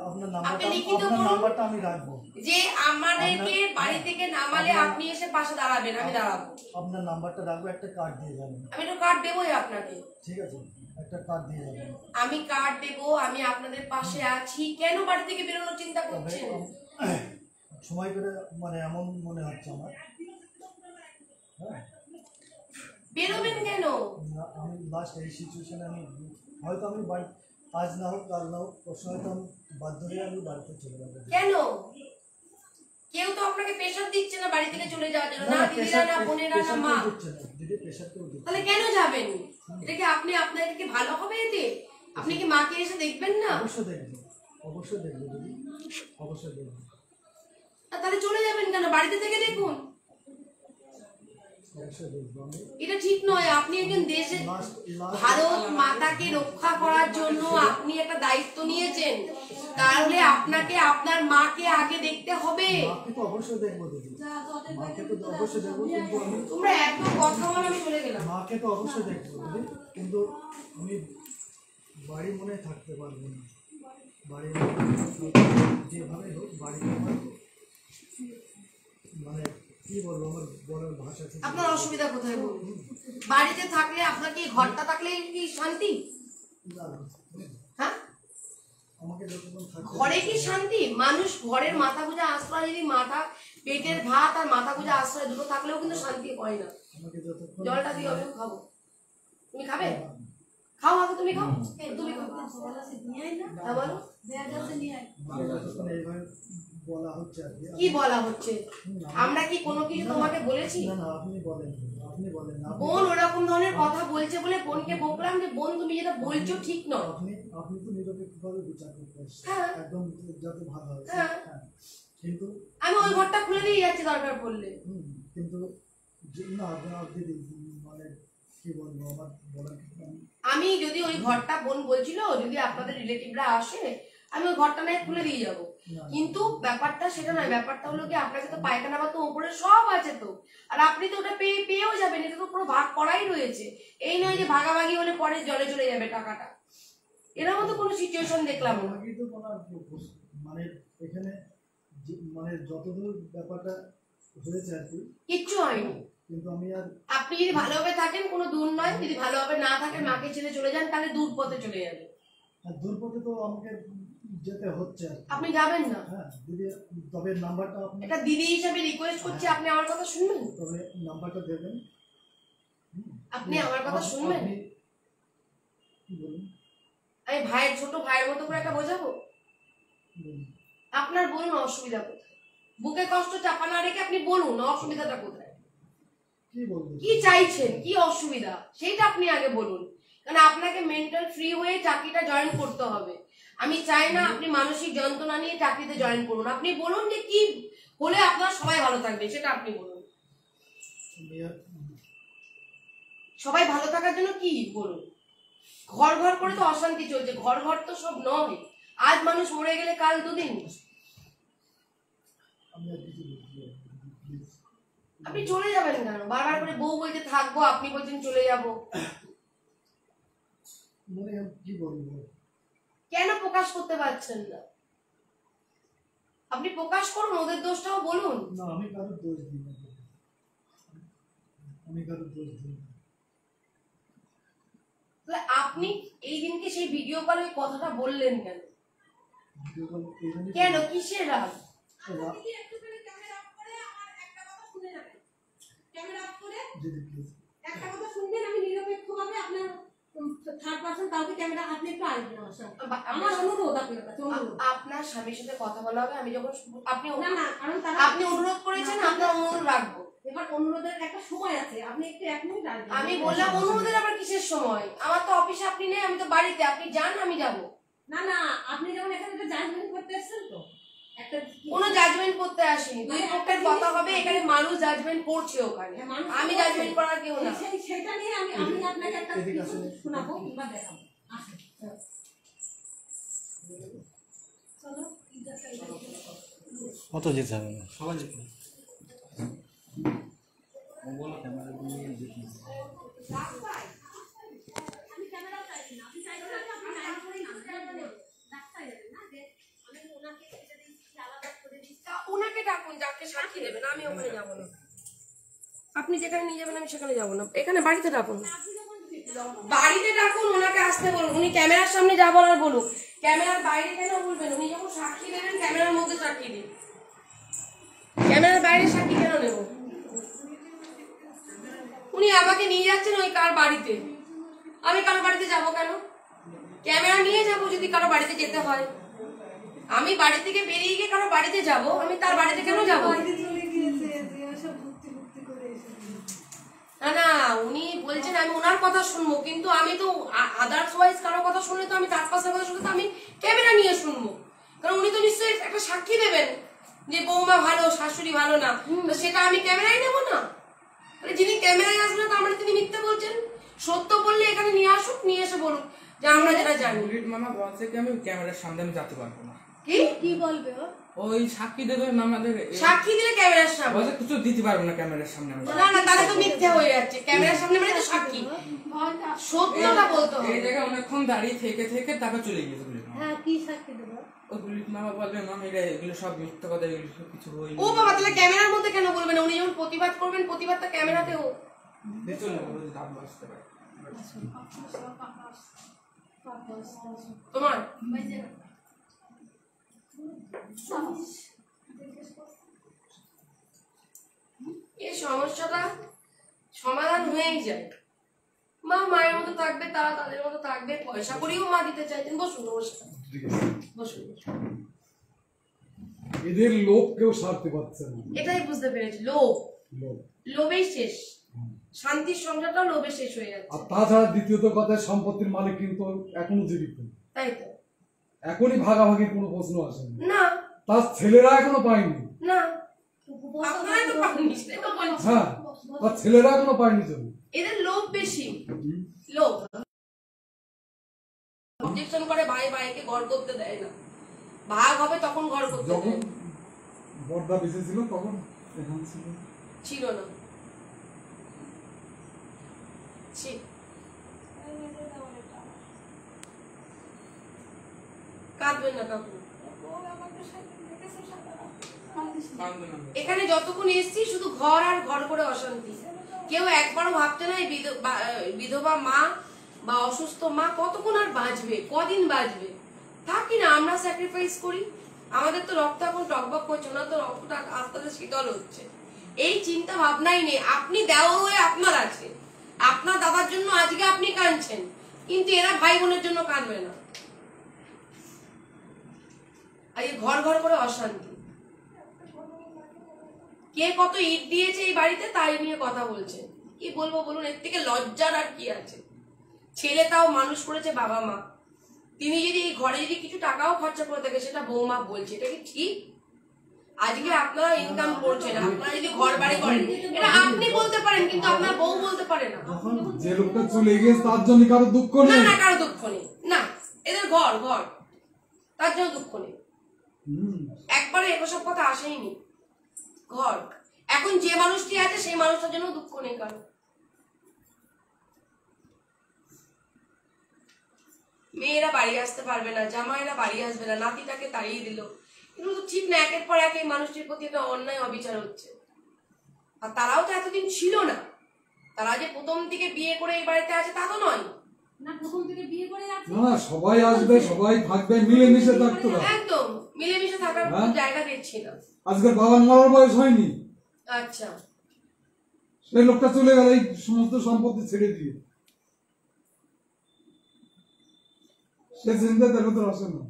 আপনার আপনি লিখিত করুন। নাম্বারটা আমি রাখবো। যে আমাদেরকে বাড়ি থেকে নামালে আপনি এসে পাশে দাঁড়াবেন, আমি দাঁড়াবো। আপনার নাম্বারটা রাখবো, একটা কার্ড দিয়ে যাবেন। আমি তো কার্ড দেবোই আপনাকে। ঠিক আছে, একটা কার্ড দিয়ে যাবেন। আমি কার্ড দেবো, আমি আপনাদের পাশে আছি। কেন বাড়ি থেকে বেরোনোর চিন্তা তবে করছেন? সময় করে মানে এমন মনে হচ্ছে আমার, হ্যাঁ বেরোবেন কেন? না, আমি লাস্ট এই সিচুয়েশনে আমি হয়তো আমি বাড়ি আজ না হোক কাল না হোক পরশু হয়তো আমি বাধ্য হয়ে আমি বাড়িতে চলে যাবো। কেন? কেউ তো আপনাকে প্রেশার দিচ্ছে না বাড়ি থেকে চলে যাওয়ার জন্য, না দিদিরা, না বোনেরা, না মা। দিদি প্রেশার কেউ দিচ্ছে না। তাহলে কেন যাবেন? এটা কি আপনি আপনাদের কি ভালো হবে এতে? আপনি কি মাকে এসে দেখবেন না? অবশ্যই দেখবো, অবশ্যই দেখবো দিদি, অবশ্যই দেখবো। তাহলে চলে যাবেন কেন? বাড়িতে থেকে দেখুন। অবশ্যই দেখবো আমি। এটা ঠিক নয়। আপনি একজন দেশের ভারত মাতাকে রক্ষা করার জন্য আপনি একটা দায়িত্ব নিয়েছেন, তাহলে আপনাকে আপনার মাকে আগে দেখতে হবে। মাকে তো অবশ্যই দেখবো দিদি, মাকে তো অবশ্যই দেখবো, কিন্তু আমি তোমরা এত কথা বলে আমি চলে গেলাম। মাকে তো অবশ্যই দেখবো দিদি, কিন্তু আমি বাড়ি মনে থাকতে পারবো না। বাড়ি যেভাবে হোক বাড়িতে আমার মানে কি বলবো, আমার বলার ভাষা ঠিক নেই। আপনার অসুবিধা কোথায় বলুন? বাড়িতে থাকলে আপনার কি ঘরটা থাকলে কি শান্তি? না, না, হ্যাঁ, আমাকে যতক্ষণ থাকতে ঘরে কি শান্তি? মানুষ ঘরের মাথা গোঁজা আশ্রয়, যদি মাথা পেটের ভাত আর মাথা গোঁজা আশ্রয় দুটো থাকলেও কিন্তু শান্তি হয় না। আমাকে যতক্ষণ জলটা দিয়ে আমি খাবো, তুমি খাবে? খাও আগে, তুমি খাও, তুমি খাও। হ্যাঁ বলো, যতক্ষণ এইভাবে বলা হচ্ছে আর কি। কি বলা হচ্ছে? আমরা কি কোনো কিছু তোমাকে বলেছি? না না, আপনি বলেন, আপনি বলেন, বোন ওরকম ধরনের কথা বলছে বলে বোনকে বকলাম যে বোন তুমি যেটা বলছো ঠিক নয়। আপনি তো নিরপেক্ষভাবে বিচার করতে আসছেন, হ্যাঁ। একদম যত ভালো হয়। হ্যাঁ। হ্যাঁ, কিন্তু আমি ওই ঘরটা খুলে দিয়ে যাচ্ছি দরকার পড়লে। কিন্তু না আপনার দিদি মানে কি বলবো, আমার বলার কিছু নেই। আমি যদি ওই ঘরটা বোন বলছিল যদি আপনাদের রিলেটিভরা আসে আমি ওই ঘরটা নয় খুলে দিয়ে যাব, কিন্তু ব্যাপারটা সেটা নয়। ব্যাপারটা হলো কি আপনাকে তো পায়খানা বা তো উপরে সব আছে তো, আর আপনি তো ওটা পেয়েও যাবেন। এটা তো পুরো ভাগ করাই রয়েছে। এই নয় যে ভাগাভাগি হলে পরে জলে চলে যাবে টাকাটা। এর মতো কোনো সিচুয়েশন দেখলাম না। আমি তো বলার মানে এখানে মানে যতদূর ব্যাপারটা হয়েছে আর কি, কিচ্ছু হয়নি। কিন্তু আমি আর আপনি যদি ভালোভাবে থাকেন কোনো দূর নয়, যদি ভালোভাবে না থাকেন মাকে ছেড়ে চলে যান তাহলে দূর পথে চলে যাবে। দূর পথে তো আমাকে যেতে হচ্ছে আর কি। আপনি যাবেন না। হ্যাঁ দিদি, তবে নাম্বারটা আপনি, এটা দিদি হিসাবে রিকোয়েস্ট করছি, আপনি আমার কথা শুনবেন? তবে নাম্বারটা দেবেন। আপনি আমার কথা শুনবেন? আপনি কি বলুন, আমি ভাইয়ের ছোট ভাইয়ের মতো করে একটা বোঝাবো? বলুন। আপনার বলুন অসুবিধা কোথায়? বুকে কষ্ট চাপা না রেখে আপনি বলুন অসুবিধাটা কোথায়, কি বলবো, কি চাইছেন, কি অসুবিধা সেটা আপনি আগে বলুন। কারণ আপনাকে মেন্টাল ফ্রি হয়ে চাকরিটা জয়েন করতে হবে। আমি চাই না আপনি মানসিক যন্ত্রণা নিয়ে চাকরিতে জয়েন করুন। আপনি বলুন যে কি হলে আপনার সবাই ভালো থাকবে, সেটা আপনি বলুন। সবাই ভালো থাকার জন্য কি বলুন? ঘর ঘর করে তো অশান্তি চলছে। ঘর ঘর তো সব নয়। আজ মানুষ মরে গেলে কাল দুদিন। আমি আর কিছু বলছি না, please। আপনি চলে যাবেন কেন? বারবার করে বউ বলতে থাকবো, আপনি বলছেন চলে যাব। মানে কি বলবো, কেন প্রকাশ করতে পারছেন না? আপনি প্রকাশ করুন, ওদের দোষটাও বলুন। না আমি কারোর দোষ দিই না, আমি কারোর দোষ দিই না। তাহলে আপনি এই দিনকে সেই ভিডিও কলে ওই কথাটা বললেন কেন? ভিডিও কল এই জন্যই কেন, কিসের রাগ? রা- ক্যামেরা অফ করে দিদি প্লিজ, একটা কথা শুনবেন, আমি নিরপেক্ষভাবে আপনার থার্ড পারসন কাউকে ক্যামেরা আপনি একটু আসবেন আমার সাথে। আমার অনুরোধ আপনার কাছে, অনুরোধ। আপনার স্বামীর সাথে কথা বলা হবে। আমি যখন আপনি না না, কারণ আপনি অনুরোধ করেছেন, আপনার অনুরোধ রাখবো। এবার অনুরোধের একটা সময় আছে, আপনি একটু 1 মিনিট আসবেন। আমি বললাম অনুরোধের আবার কিসের সময়? আমার তো অফিসে আপনি নেই, আমি তো বাড়িতে। আপনি যান, আমি যাব। না না, আপনি যেমন এখানে একটা জাজমেন্ট করতে এসেছেন তো, একটা কোনো জাজমেন্ট করতে আসেনি। দুই পক্ষের কথা হবে, এখানে মানুষ জাজমেন্ট করছে ওখানে। আমি জাজমেন্ট করার কেউ না। সেটা নিয়ে আমি আপনাকে একটা কিছু শোনাবো কিংবা দেখাবো। আসুন চলো। অত যেতে হবে না। সবাই যেতে হবে। ওনাকে ডাকুন, যাকে সাক্ষী দেবেন, আমি ওখানে যাবো না। আপনি যেখানে নিয়ে যাবেন আমি সেখানে যাবো না, এখানে বাড়িতে ডাকুন, বাড়িতে ডাকুন, ওনাকে আসতে বলুন। উনি ক্যামেরার সামনে যা বলার বলুক, ক্যামেরার বাইরে কেন বলবেন? উনি যখন সাক্ষী দেবেন ক্যামেরার মধ্যে সাক্ষী দিন, ক্যামেরার বাইরে সাক্ষী কেন নেব? উনি আমাকে নিয়ে যাচ্ছেন ওই কার বাড়িতে, আমি কারো বাড়িতে যাব কেন? ক্যামেরা নিয়ে যাব যদি কারো বাড়িতে যেতে হয়। আমি বাড়ি থেকে বেরিয়ে গিয়ে কারো বাড়িতে যাব, আমি তার বাড়িতে কেন যাব? না না, উনি বলছেন আমি ওনার কথা শুনবো, কিন্তু আমি তো আদার্স ওয়াইজ কারো কথা শুনলে তো আমি তার পাশের কথা শুনলে তো আমি ক্যামেরা নিয়ে শুনবো, কারণ উনি তো নিশ্চয়ই একটা সাক্ষী দেবেন যে বৌমা ভালো, শাশুড়ি ভালো না, তো সেটা আমি ক্যামেরায় নেবো না। যিনি ক্যামেরায় আসবে না তার মানে তিনি মিথ্যে বলছেন। সত্য বললে এখানে নিয়ে আসুক, নিয়ে এসে বলুক যে আমরা যেটা জানি। বুলেট মামা বলছে কি আমি ক্যামেরার সামনে আমি যেতে পারবো না। কি কি বলবে ও? ওই সাক্ষী দেবে আমাদের, সাক্ষী দিলে ক্যামেরার সামনে বলছে কিছু দিতে পারবো না ক্যামেরার সামনে আমি। না না, তাহলে তো মিথ্যে হয়ে যাচ্ছে। ক্যামেরার সামনে মানে তো সাক্ষী, সত্যটা বলতে হবে। এই জায়গায় অনেকক্ষণ দাঁড়িয়ে থেকে থেকে তারপর চলে গিয়েছে বুলেট মামা। হ্যাঁ, কি সাক্ষী দেবো? ওই বুলেট মামা বলবে মামা এগুলো সব মিথ্যা কথা, এগুলো সব কিছু হয়নি। ও বাবা, তাহলে ক্যামেরার মধ্যে কেন বলবেন না? উনি যখন প্রতিবাদ করবেন, প্রতিবাদটা ক্যামেরাতেও। দিয়ে চলে যাবো, যদি দাম আসতে পারে। তোমার এই সমস্যাটা সমাধান হয়েই যায়। মা মায়ের মতো থাকবে, তারা তাদের মতো থাকবে, পয়সা করিও মা দিতে চাইছেন। বসুন, নমস্কার, বসুন। এদের লোভ কেউ সারতে পারছে না। এটাই বুঝতে পেরেছি, লোভ, লোভ। লোভেই শেষ। শান্তির সংসারটা লোভে শেষ হয়ে যাচ্ছে। আর তাছাড়া দ্বিতীয়ত কথা, সম্পত্তির মালিক কিন্তু এখনো জীবিত, তাই তো এখনই ভাগাভাগির কোনো প্রশ্ন আসেনি। না, তার ছেলেরা এখনো পায়নি। না, আপনারাই তো পাননি, সেটাই তো বলছি। হ্যাঁ, তার ছেলেরা এখনো পায়নি জন্য। এদের লোভ বেশি, লোভ। অবজেকশন করে, ভাই ভাইকে ঘর করতে দেয় না, ভাগ হবে তখন ঘর করতে যখন দেয়। বর্দা বেঁচে ছিল তখন এখানে ছিল না। ছি, কাঁদবেন না কাকু। এখানে যতক্ষণ এসছি শুধু ঘর আর ঘর করে অশান্তি। কেউ একবারও ভাবছে না এই বিধবা মা বা অসুস্থ মা কতক্ষণ আর বাঁচবে, কদিন বাঁচবে। থাকি না, আমরা স্যাক্রিফাইস করি, আমাদের তো রক্ত এখন টকবক করছে, ওনার তো রক্তটা আস্তে আস্তে শীতল হচ্ছে। এই চিন্তা ভাবনাই নেই। আপনি দেওয়া হয়ে আপনার আছে, আপনার দাদার জন্য আজকে আপনি কাঁদছেন, কিন্তু এরা ভাই বোনের জন্য কাঁদবে না। আর এই ঘর ঘর করে অশান্তি, কে কত ইট দিয়েছে এই বাড়িতে তাই নিয়ে কথা বলছে। কি বলবো বলুন, এর থেকে লজ্জার আর কি আছে? ছেলে তাও মানুষ করেছে বাবা মা, তিনি যদি এই ঘরে যদি কিছু টাকাও খরচা করে থাকে সেটা বৌমা বলছে, এটা কি ঠিক? আজকে আপনারা ইনকাম করছেন, আপনারা যদি ঘর বাড়ি করেন এটা আপনি বলতে পারেন, কিন্তু আপনার বউ বলতে পারে না। যখন যে লোকটা চলে গিয়েছে তার জন্য কারো দুঃখ না নেই। না, কারো দুঃখ নেই, না, এদের ঘর ঘর, তার জন্য দুঃখ নেই। একবারে এসব কথা আসেইনি। ঘর এখন যে মানুষটি আছে সেই মানুষটার জন্য দুঃখ নেই কারো। মেয়েরা বাড়ি আসতে পারবে না, জামাইরা বাড়ি আসবে না, নাতিটাকে তাড়িয়ে দিল, এগুলো তো ঠিক না। একের পর এক এই মানুষটির প্রতি একটা অন্যায় অবিচার হচ্ছে। আর তারাও তো এতদিন ছিল না, তারা যে প্রথম থেকে বিয়ে করে এই বাড়িতে আছে তা তো নয়। না, প্রথম থেকে বিয়ে করে আছে। না, সবাই আসবে, সবাই থাকবে, মিলেমিশে থাকতে হবে। একদম মিলেমিশে থাকার হ্যাঁ? জায়গা দেখছি না। আজকের বাবার মরার বয়স হয়নি, আচ্ছা, সেই লোকটা চলে গেল এই সমস্ত সম্পত্তি ছেড়ে দিয়ে। সে চিন্তা তার ভেতর আসে না।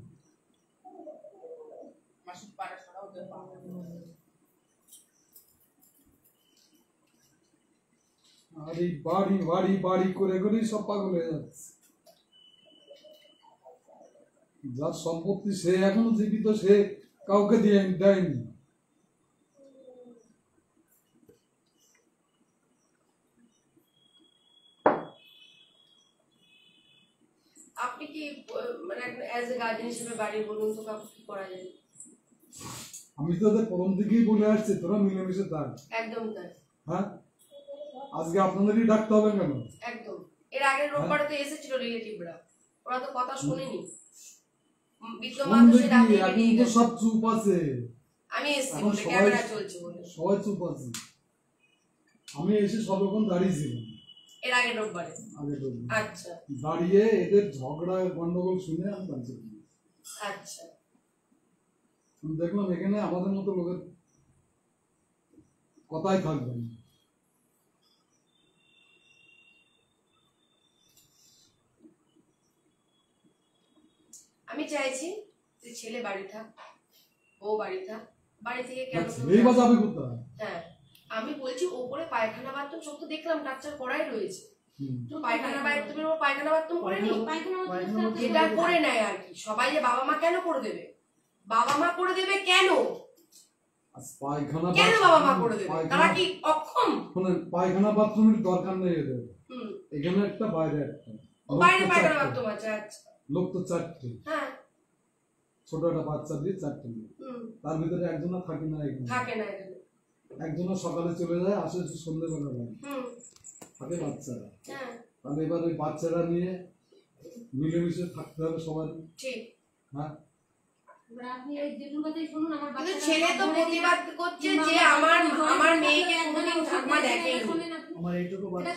আর এই বাড়ি বাড়ি বাড়ি করে করেই সব পাগল হয়ে যাচ্ছে। যার সম্পত্তি সে এখনো জীবিত, সে কাউকে দেয়নি। আপনি কি মানে অ্যাজ এ গার্জেন হিসেবে বাড়ি বলুন তো কাকু কি করা যায়? আমি তো তোদের প্রথম থেকেই বলে আসছি তোরা মিলেমিশে থাক। একদম তাই, হ্যাঁ, আজকে আপনাদেরই ডাকতে হবে কেন? একদম। এর আগের রোববারে তো এসেছিল রিলেটিভরা, ওরা তো কথা শুনেনি। বিদ্যমান তো সে রাতে এখন বেরিয়ে তো গেছে। সব চুপ আছে, আমি এসেছি এখন বলে, সবাই- ক্যামেরা চলছে বলে। সবাই চুপ আছে। আমি এসে সব রকম দাঁড়িয়েছিলাম এর আগের রোববারে। আগে তো আচ্ছা দাঁড়িয়ে এদের ঝগড়া গন্ডগোল শুনে আমি বাঁচি। আচ্ছা, আমি দেখলাম এখানে আমাদের মতো লোকের কথাই থাকবে না। আমি চাইছি যে ছেলে বাড়ি থাক, ও বাড়ি থাক, বাড়ি থেকে কেন ছেলেই বা যাবে কোথায়? হ্যাঁ, আমি বলছি ওপরে পায়খানা বাথরুম সব তো দেখলাম টাকচার করাই রয়েছে। হুম। তো পায়খানা বাথরুমের ওপর পায়খানা বাথরুম করে নি, পায়খানা যেটা করে নেয় আর কি। সবাই যে বাবা মা কেন করে দেবে, বাবা মা করে দেবে কেন, আর পায়খানা কেন বাবা মা করে দেবে? পায়খানা- তারা কি অক্ষম? শোনেন, পায়খানা বাথরুমের দরকার নেই এদের। হুম, এখানে একটা বাইরে একটা, লোক বাইরে তো পায়খানা চারটে। বাথরুম আছে। আচ্ছা, লোক তো চারটে, হ্যাঁ, ছোট একটা বাচ্চা দিয়ে চারটে লোক। হুম, তার ভিতরে একজনা থাকে না এখানে, থাকে না এখানে। একজনা সকালে চলে যায়, আসে সন্ধ্যেবেলা যায়, হুম, থাকে বাচ্চারা। হ্যাঁ, তাহলে এবার ওই বাচ্চারা নিয়ে মিলেমিশে থাকতে হবে সবার। ঠিক। হ্যাঁ, কিন্তু ছেলে তো প্রতিবাদ করছে যে আমার মেয়েকে কোনোদিন ঠাকুমা দেখেনি। আমার এইটুকু বাচ্চা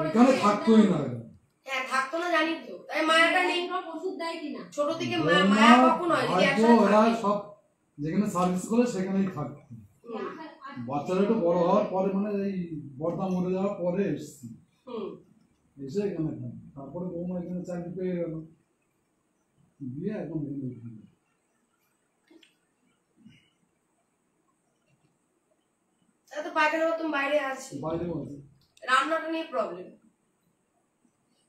এখানে থাকতোই না এরা। হ্যাঁ, থাকতো না জানি তো, তাই মায়াটা নেই। ওষুধ দেয় কিনা? ছোট থেকে বৌমা, মায়া কখন হয় যদি ভাইপো, একসাথে এরা থাকে? সব যেখানে সার্ভিস করে সেখানেই থাকতো। হুম, বাচ্চারা একটু বড় হওয়ার পরে, মানে এই বর্দা মরে যাওয়ার পরে এসছি, হুম, এসে এখানে থাকি। তারপরে বৌমা এখানে চাকরি পেয়ে গেল, দিয়ে এখন এখানে থাকি। তাহলে তো পায়খানা বাথরুম বাইরে আছে। বাইরেও আছে। রান্নাটা নিয়ে প্রবলেম,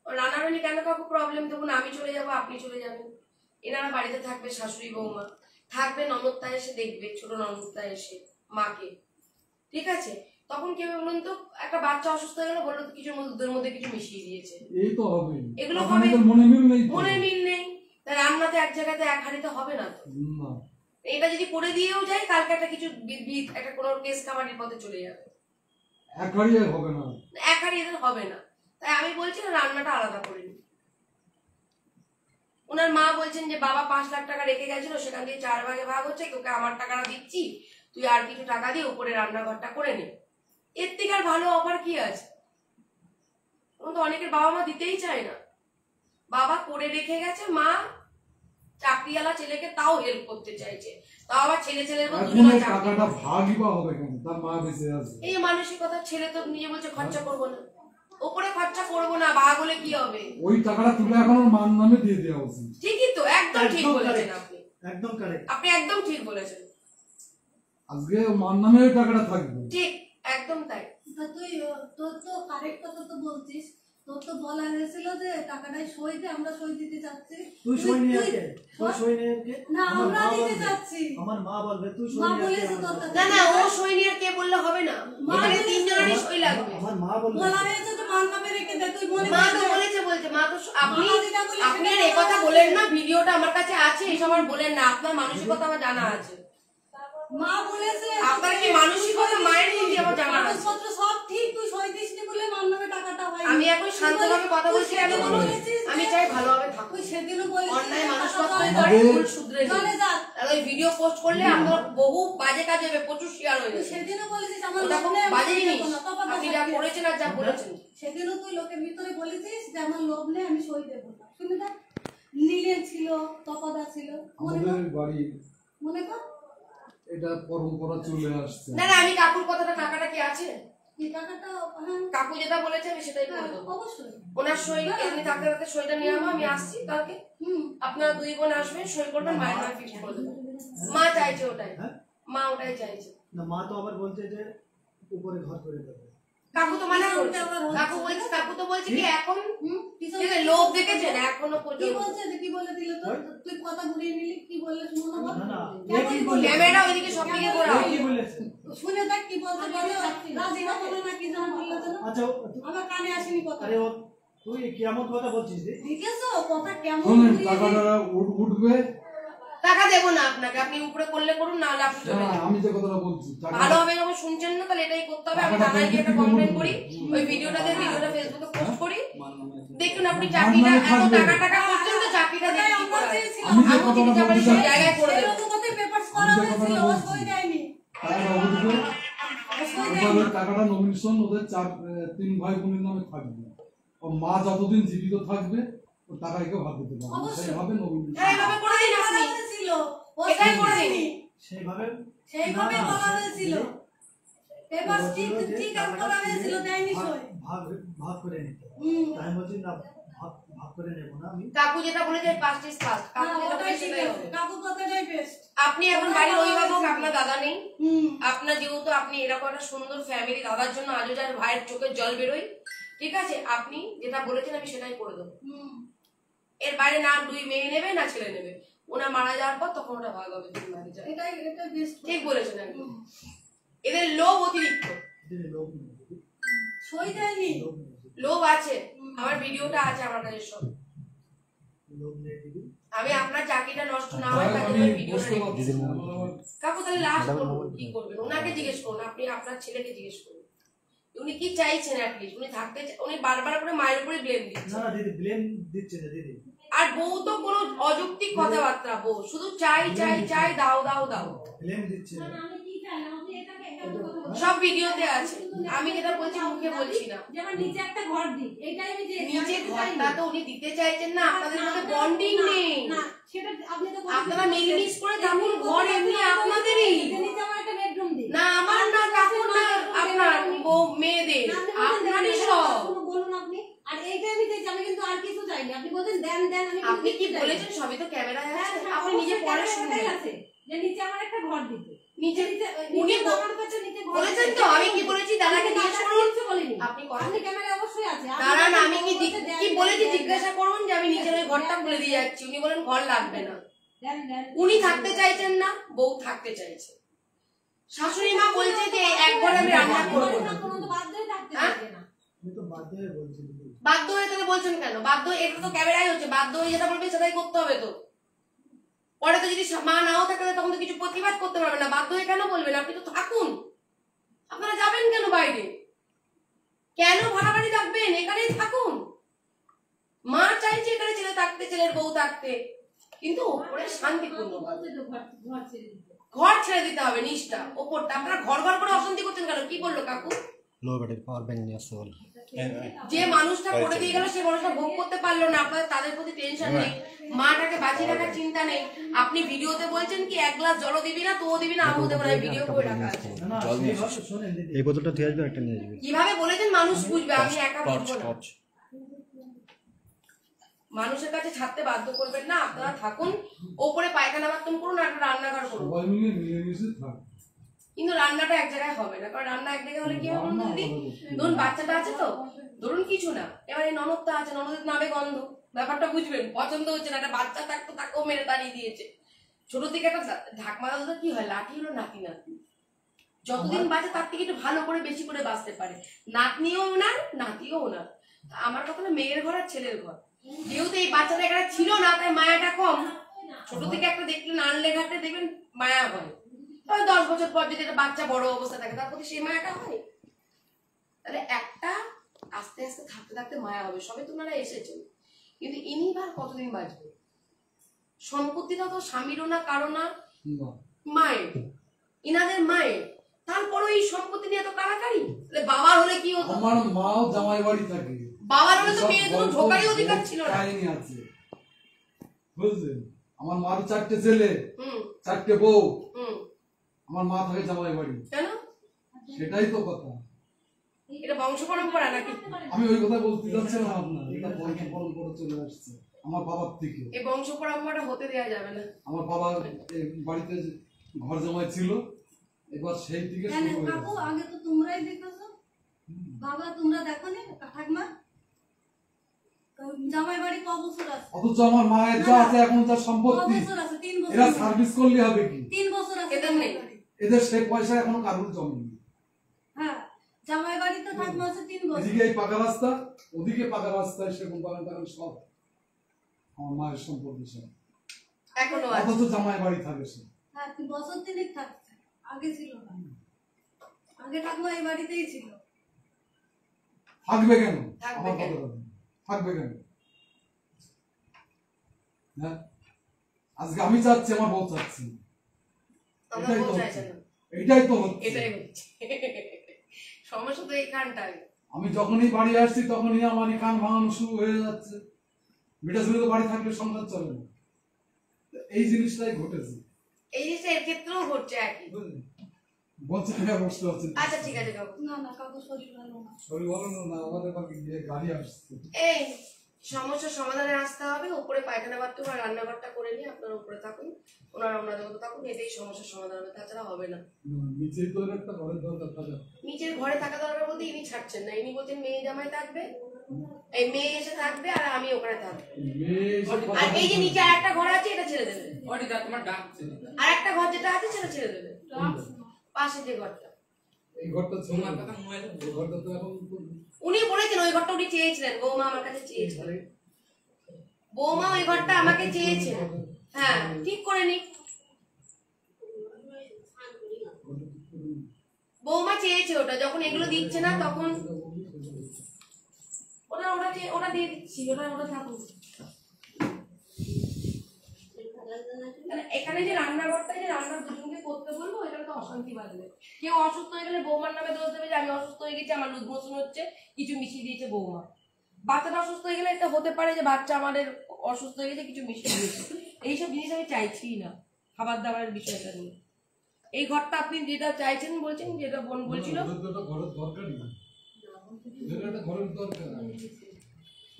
রান্নাটা নিয়ে কেন কাউকে প্রবলেম দেবো না? আমি চলে যাবো, আপনি চলে যাবেন, এনারা বাড়িতে থাকবে, শাশুড়ি বৌমা থাকবে, ননদটা এসে দেখবে, ছোট ননদটা এসে মাকে, ঠিক আছে? তখন কেউ বলুন তো, একটা বাচ্চা অসুস্থ হয়ে গেল, বললো তো কিছুর মধ্যে দুধের মধ্যে কিছু মিশিয়ে দিয়েছে, এই তো হবে, এগুলো তখন হবে। এদের মনে মিল নেই তো। মনে মিল নেই, তাই রান্নাতে এক জায়গাতে এক হাঁড়িতে হবে না তো। না, এটা যদি করে দিয়েও যায়, কালকে একটা কিছু একটা কোনো কেস কামারির পথে চলে যাবে, এক হারিয়ে হবে না। এক হাঁড়ি এদের হবে না। তাই আমি বলছি না, রান্নাটা আলাদা করে নিই। ওনার মা বলছেন যে বাবা 5 লাখ টাকা রেখে গেছিল, সেখান দিয়ে 4 ভাগে ভাগ হচ্ছে, তোকে আমার টাকাটা দিচ্ছি, তুই আর কিছু টাকা দিয়ে উপরে রান্নাঘরটা করে নে। এর থেকে আর ভালো অফার কি আছে? এখন তো অনেকের বাবা মা দিতেই চায় না, বাবা করে রেখে গেছে, মা চাকরিওয়ালা ছেলেকে তাও হেল্প করতে চাইছে, তাও আবার ছেলের মধ্যে এখন দুজনের এই চাকরি। টাকাটা ভাগই বা হবে কেন? তার মা বেঁচে আছে। এই মানসিকতা, ছেলে তো নিজে বলছে খরচা করবো না, ওপরে খরচা করবো না, ভাগ হলে কি হবে? ওই টাকাটা তুলে এখন ওর মার নামে দিয়ে দেওয়া উচিত। ঠিকই তো, একদম ঠিক একদম বলেছেন correct। আপনি, একদম কারেক্ট। আপনি একদম ঠিক বলেছেন, আজকে ওর মার নামে ওই টাকাটা থাকবে। ঠিক, একদম তাই। তা তুই তোর তো কারেক্ট কথা তো বলছিস, তোর তো বলা হয়েছিল যে টাকাটাই সই দে, আমরা সই দিতে চাচ্ছি। তুই সই নিয়ে তুই- কে? তুই সই নিয়ে কে? না, আমার আমরা মা দিতে বলবে। চাচ্ছি। আমার মা বলবে তুই সই মা নিয়ে কে? বলেছে আমার তোর কাছে। কাছে। না না, ও সই নিয়ে কে বললে হবে না, এখানে 3 জনেরই সই লাগবে। আমার মা বলবে। বলা হয়েছে যে মার নামে রেখে দে, তুই মনে মা করে তো দে। বলেছে, মা তো আপনি মা যেটা বলেছে আপনি আর সেটা এই কথা বলেন না, ভিডিওটা আমার কাছে আছে, এইসব আর বলেন না, আপনার মানসিকতা আমার জানা আছে। মা বলেছে আপনার কি মানসিকতা মায়ের প্রতি আমার জানা আছে। কাগজপত্র সব ঠিক, তুই সই দিসনি বলে মার নামে টাকাটা হয়। আমি এখন শান্তভাবে কথা বলছি কেন বলুন? আমি চাই ভালোভাবে থাকুন, তুই সেদিনও বলেছিস অন্যায় মানুষ টাকা করতে জলে পারে, আমাদের- ভুল শুধরে নিন। জলে যা। আর ওই ভিডিও পোস্ট করলে আমার বহু বাজে কাজ হবে, প্রচুর শেয়ার হয়ে তুই যাবে, সেদিনও বলেছিস আমার ওটা খুব লোভ নেই, বাজে আমি জিনিস। দেবো না, তখন আপনি যা দেখাচ্ছিস। করেছেন আর যা বলেছেন, সেদিনও তুই লোকের ভিতরে বলেছিস যে আমার লোভ নেই, আমি সই দেবো না। শুনে দেখ, নীলেন ছিল, তপদা ছিল, মনে কর, আমাদের বাড়ি মনে কর। এটা পরম্পরা চলে আসছে। না না, আমি কাকুর কথাটা, টাকাটা কি আছে? এই টাকাটা, হ্যাঁ, কাকু যেটা বলেছে আমি সেটাই করে দেবো। অবশ্যই। ওনার সই এমনি থাকতে থাকতে সইটা নিয়ে যাবো, আমি আসছি কালকে, হুম। আপনারা 2 বোন আসবেন, সই করবেন, মায়ের নামে ফিক্স করে দেবেন। মা চাইছে ওটাই, হ্যাঁ? মা ওটাই চাইছে। না, মা তো আবার বলছে যে উপরে ঘর করে দেবে। কাকু তো মানা করছে, পিছনটা আবার হচ্ছে। কাকু তো বলছে কি এখন হুম, পিছনে ঠিক আছে, লোভ দেখেছেন এখনো কি পর্যন্ত। বলছে যে কি বলে দিলে তো? তুই কথা ঘুরিয়ে নিলি, কি বললে শুনো না বল। না, না, কেমন এ কি বললে? ক্যামেরা ওইদিকে সব দিকে ঘোরাও। এই কি বলেছে? শুনে দেখ কি বলতে বলে, রাজি হবে না কি জানা বললে তো না? আচ্ছা আমার কানে আসেনি কথা। আরে তুই কেমন কথা বলছিস রে? দেখেছো কথা কেমন শোনেন, ঘুরিয়ে দিলি? টাকাটা উঠবে, টাকা দেবো না আপনাকে, আপনি উপরে করলে করুন, না হলে আপনি চলে না, যান। আমি যে কথাটা বলছি ভালোভাবে যখন শুনছেন না তাহলে এটাই করতে হবে। আমি থানায় গিয়ে একটা কমপ্লেন করি, ওই ভিডিওটা ফেসবুকে পোস্ট করি। দেখুন আপনি চাকরিটা এত টাকা টাকা করছেন তো চাকরিটা দেখি কি করে হয়। আমি যে আমি কথাটা যদি চাকরি বলতে সেই চাই- জায়গায় করে দেবো। এরকম কতই পেপারস করা হয়েছিল, ও সই দেয়নি। টাকাটা ওদেরকে এবার ওই টাকাটা নমিনেশন ওদের 3 ভাই বোনের নামে থাকবে। ও মা যতদিন জীবিত থাকবে ও টাকায় কেউ হাত দিতে পারবে না। অবশ্যই। সেইভাবে নমিনেশন হ্যাঁ, এইভাবে করে দিন আপনি, হয়েছিল, ও এটাই সই করে দিন। দেয়নি। সেইভাবে সেইভাবে না, না, বলা হয়েছিল, পেপারস ঠিক বলছিল যে ঠিক টাকাটা করা হয়েছিল, দেয়নি ভাগ- সই। ভাগ- ভাগ করে নিতে হবে। হুম। তাই আমি বলছি না, ভাগ করে নেবো না আমি। কাকু যেটা বলেছে ফার্স্ট ইজ ফার্স্ট, কাকু হ্যাঁ, যেটা ওটাই বলেছে ঠিক সেটাই আছে, হবে। কাকু কথাটাই বেস্ট। আপনি এখন বাড়ির অভিভাবক, আপনার দাদা নেই। হুম। আপনার যেহেতু আপনি এরকম একটা সুন্দর ফ্যামিলি, দাদার জন্য আজও যার ভাইয়ের চোখের জল বেরোয়, ঠিক আছে, আপনি যেটা বলেছেন আমি সেটাই করে দেবো। হুম। এর বাইরে না 2 মেয়ে নেবে না ছেলে নেবে, ওনা মারা যাওয়ার পর তখন ওটা ভাগ হবে 3 ভাগে যায়। এটাই বেস্ট। ঠিক বলেছেন একদম। এদের লোভ অতিরিক্ত, দিদি লোক নেই, সই দেয়নি। লোক নেই, লোভ আছে। আমার ভিডিওটা আছে আমার কাছে সব। লোক নেই দিদি। আমি আপনার চাকরিটা নষ্ট না হয় তার জন্য আমি ভিডিওটা বুঝতে রেখেছি। পারছি না, আমার কাকু তাহলে লাস্ট করুন, কি করবেন ওনাকে জিজ্ঞেস করুন, আপনি আপনার ছেলেকে জিজ্ঞেস করুন উনি কি চাইছেন। অ্যাটলিস্ট উনি থাকতে উনি বারবার করে মায়ের উপরে ব্লেম না দিচ্ছেন। না দিদি, ব্লেম দিচ্ছে না দিদি। আর বউ তো কোনো অযৌক্তিক কথাবার্তা, বউ শুধু চাই চাই চাই, দাও দাও দাও, ব্লেম দিচ্ছে না। আমি কি চাইলাম, আপনি এটাকে এটা কথা বলছেন। সব ভিডিওতে আছে। আমি যেটা বলছি মুখে বলছি না। যেমন নিচে একটা ঘর দিই, এটাই আমি যে নিচে ঘরটা তো উনি দিতে চাইছেন না, আপনাদের মধ্যে বন্ডিং নেই। না, সেটা আপনি তো আপনারা মিলমিশ করে থাকুন, ঘর এমনি আপনাদেরই। নিচে আমার একটা বেডরুম দিই। না আমার না, কাকুর না, আপনার বউ মেয়েদের, আপনারই সব। বলুন আপনি। আর এইটাই আমি চাইছি, আমি কিন্তু আর কিছু চাইনি। আপনি বলছেন দেন দেন, আমি কিন্তু আপনি কি কিছু চাইনি। বলেছেন সবই তো ক্যামেরায় হ্যাঁ, আছে, হ্যাঁ, আপনি নিজে অবশ্যই পরে ক্যামেরাটাই শুনবেন। আছে, যে নিচে আমার একটা ঘর দিতে। নিচে উনি নিচে আমার কাছে নিচে ঘর বলেছেন দিতে। তো, আমি কি বলেছি দাদাকে কিন্তু জিজ্ঞেস দাদা করুন। কিচ্ছু বলিনি। আপনি করেন। আপনি ক্যামেরা অবশ্যই আছে। আপনি দাঁড়ান, বলছেন আমি কি দেন, কি দেন, বলেছি দেন, জিজ্ঞাসা করুন যে আমি নিচের ওই ঘরটা খুলে দিয়ে যাচ্ছি। উনি বলেন ঘর লাগবে না, দেন, দেন। উনি থাকতে চাইছেন না, বউ থাকতে চাইছে। শাশুড়ি মা বলছে যে এক ঘরে আমি রান্না করবো না। কোনো তো বাধ্য হয়ে থাকতে হ্যাঁ? পারবে না। আমি তো বাধ্য হয়ে বলছি দিদি। বাধ্য হয়ে তাহলে বলছেন কেন? বাধ্য হয়ে, এটা তো ক্যামেরায় হচ্ছে, বাধ্য হয়ে যেটা বলবে সেটাই করতে হবে তো। পরে তো যদি মা নাও থাকে তখন তো কিছু প্রতিবাদ করতে পারবে না। বাধ্য হয়ে কেন বলবেন? আপনি তো থাকুন, আপনারা যাবেন কেন বাইরে? কেন ভাড়া বাড়ি থাকবেন? এখানেই থাকুন। মা চাইছে এখানে ছেলে থাকতে, ছেলের বউ থাকতে, কিন্তু ওপরে শান্তিপূর্ণ বলছে তো ঘর ঘর ছেড়ে দিতে। ঘর ছেড়ে দিতে হবে, নিচটা ওপরটা। আপনারা ঘর ঘর করে অশান্তি করছেন কেন? কি বললো কাকু? লো ব্যাটারি পাওয়ার ব্যাংক নিয়ে আসতে বল। যে মানুষটা করে দিয়ে গেল সে মানুষটা ভোগ করতে পারলো না, আপনাদের তাদের প্রতি টেনশন নেই, মাটাকে বাঁচিয়ে রাখার চিন্তা নেই। আপনি ভিডিওতে বলছেন কি 1 গ্লাস জলও দিবি না, তোও দিবি না, আমিও দেবো না, ভিডিও করে রাখা আছে। না না, সেইভাবে শোনেন দিদি। এই বোতলটা দিয়ে আসবে, একটা নিয়ে আসবে। কিভাবে বলেছেন মানুষ বুঝবে, আমি একা টর্চ বুঝবো না। টর্চ মানুষের কাছে ছাড়তে বাধ্য করবেন না, আপনারা থাকুন, ওপরে পায়খানা বাথরুম করুন আর একটা রান্নাঘর করুন। সবাই মিলে মিলেমিশে থাক। কিন্তু রান্নাটা এক জায়গায় হবে না, কারণ রান্না এক জায়গায় হলে কি হবে বলুন তো দিদি? ধরুন বাচ্চাটা আছে তো, ধরুন কিছু না, এবারে ননদটা আছে, ননদের নামে গন্ধ, ব্যাপারটা বুঝবেন, পছন্দ হচ্ছে না, একটা বাচ্চা থাকতো তাকেও মেরে তাড়িয়ে দিয়েছে। ছোট থেকে একটা ঢাকমা দাদা কি হয়, লাঠি হলো নাতি নাতনি, যতদিন বাঁচে তার থেকে একটু ভালো করে বেশি করে বাঁচতে পারে। নাতনিও ওনার, নাতিও ওনার। আমার কথা না, মেয়ের ঘর আর ছেলের ঘর, যেহেতু এই বাচ্চাটা এখানে ছিল না তাই মায়াটা কম। ছোট থেকে একটা দেখলেন আনলে ঘাটে দেখবেন মায়া হয়, তবে 10 বছর পর যদি একটা বাচ্চা বড় অবস্থা থাকে তার প্রতি সেই মায়াটা হয়। তাহলে একটা আস্তে আস্তে থাকতে থাকতে মায়া হবে। সবে তোমরা এসেছেন, কিন্তু ইনি বার কতদিন বাঁচবে? সম্পত্তিটা তো স্বামীরও না, কারো না, না। মায়ের, ইনাদের মায়ের। তারপরে এই সম্পত্তি নিয়ে এত কারাকারি। তাহলে বাবার হলে কি হতো? আমার মাও জামাই বাড়ি থাকে। বাবার হলে তো সব মেয়ের কোনো গল্প ঢোকারই অধিকার ছিল না। কাহিনী আছে, বুঝলেন? আমার মার 4টে ছেলে, হুম 4টে বউ, হুম। আমার মা থাকে জামাই বাড়ি। কেন? সেটাই তো কথা। এটা বংশ পরম্পরা নাকি? আমি ওই কথা বলতে যাচ্ছিলাম আপনার, এটা বংশ পরম্পরা চলে আসছে আমার বাবার থেকে। এই বংশ পরম্পরাটা হতে দেওয়া যাবে না। আমার বাবা বাড়িতে ঘর জামাই ছিল, এবার সেই থেকে কেন শুরু হয়ে কাকু, গেছে। আগে তো তোমরাই দেখেছো, বাবা তোমরা দেখো নি ঠাকমা? জামাই বাড়ি ক বছর আছে? অথচ আমার মায়ের যা আছে এখন যা ক সম্পত্তি, বছর আছে? 3 বছর। এরা সার্ভিস করলে হবে কি? 3 বছর আছে এদের নেই। জামাই বাড়ি। এদের সেই পয়সা এখনো কারুর জমেনি। হ্যাঁ, জামাই বাড়ি তো ঠাকমা আছে 3 বছর। এদিকে এই পাকা রাস্তা, ওদিকে পাকা রাস্তায় সেরকম বাগান টাগান সব আমার মায়ের সম্পত্তি সব। এখনো আছে। অথচ জামাই বাড়ি থাকে সে। হ্যাঁ, বছর তিনেক থাকছে, আগে ছিল না। আগে ঠাকুমা এই বাড়িতেই ছিল। থাকবে কেন? থাকবে আমার কেন? কথা বলুন। থাকবে কেন? হ্যাঁ, আজকে আমি চাচ্ছি, আমার বউ চাচ্ছি না। আমরা এটাই তো পৌঁছাইছে হচ্ছে। না। এটাই তো হচ্ছে। এটাই হচ্ছে সমস্যা তো এইখানটাই। আমি যখনই বাড়ি আসছি তখনই আমারই কান ভাঙানো শুরু হয়ে যাচ্ছে। বেটা ছেলে তো বাড়ি থাকলে সংসার চলে না। তো এই জিনিসটাই ঘটেছে। এই জিনিসটা এর ক্ষেত্রেও ঘটছে একই। বুঝলেন? বলছে না বসতে হচ্ছে। আচ্ছা ঠিক আছে কাকু। না না কাকু শরীর ভালো না। শরীর ভালো না, আমাদের বাড়ি গিয়ে গাড়ি আসছে। এই সমস্যার সমাধানে আসতে হবে। উপরে পায়খানা বাথরুম আর রান্নাঘরটা করে নিয়ে আপনারা উপরে থাকুন, ওনারা ওনাদের মতো থাকুন, এটাই সমস্যার সমাধান হবে, তাছাড়া হবে না। নিচেই তো একটা ঘরের দরকার থাকে। নিচের ঘরে থাকা দরকার বলতে ইনি ছাড়ছেন না, ইনি বলছেন মেয়ে জামাই থাকবে, এই মেয়ে এসে থাকবে আর আমি ওখানে থাকবো। মেয়ে এসে কথা আর এই যে নিচে আর একটা ঘর আছে এটা ছেড়ে দেবে, অডিটা তোমার ডাকছে। আর একটা ঘর যেটা আছে সেটা ছেড়ে দেবে, পাশে যে ঘরটা। এই ঘরটা ছিল তোমার কথা মোবাইল এই ঘরটা তো এখন উনি বলেছেন ওই ঘরটা উনি চেয়েছিলেন, বৌমা আমার কাছে চেয়েছিলেন, বৌমা ওই ঘরটা আমাকে চেয়েছেন। হ্যাঁ ঠিক করে নি, বৌমা চেয়েছে ওটা, যখন এগুলো দিচ্ছে না তখন ওটা দিয়ে দিচ্ছি, ওটা থাকুক। এখানে যে রান্নাঘরটা, যে রান্নার দুজনকে করতে বলবো, এখানে তো অশান্তি বাঁধবে। কেউ অসুস্থ হয়ে গেলে বৌমার নামে দোষ দেবে যে আমি অসুস্থ হয়ে গেছি, আমার লুজ মোশন হচ্ছে, কিছু মিশিয়ে দিয়েছে বৌমা। বাচ্চাটা অসুস্থ হয়ে গেলে এটা হতে পারে যে বাচ্চা আমাদের অসুস্থ হয়ে গেছে, কিছু মিশিয়ে দিয়েছে। এইসব জিনিস আমি চাইছি না খাবার দাবারের বিষয়টা নিয়ে। এই ঘরটা আপনি যেটা চাইছেন বলছেন, যেটা বোন বলছিল ঘরের দরকারই না, একটা ঘরের দরকার।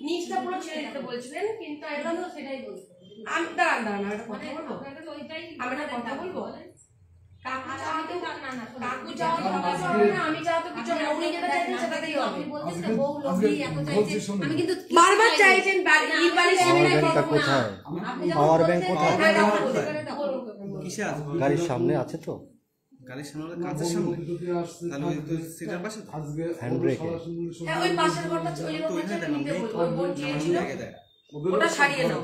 নিচটা পুরো ছেড়ে দিতে বলছিলেন, কিন্তু এখনো সেটাই বলছি। আমি দাঁড়ান একটা কথা বলবো, আমি একটা কথা বলবো। কাকু চাও তো হবে না, আমি চাও তো কিছু হবে না, উনি যেটা চাইছেন সেটাতেই হবে। আমি কিন্তু বারবার চাইছেন এই বাড়ির সামনে ব্যাংকটা কোথায়? পাওয়ার ব্যাংক কোথায়? কিসে আসবে? গাড়ির সামনে আছে তো? গাড়ির সামনে হলে কাঁচের সামনে, তাহলে ওই তো সিটের পাশে তো? আজকে হ্যান্ড ব্রেকে। হ্যাঁ ওই পাশের ঘরটা ওই তো ওইখানে দেখ, নিতে নেই তো, বলবো, ওই বোন চেয়েছিল দেখে দেখ। ওটা সারিয়ে নাও।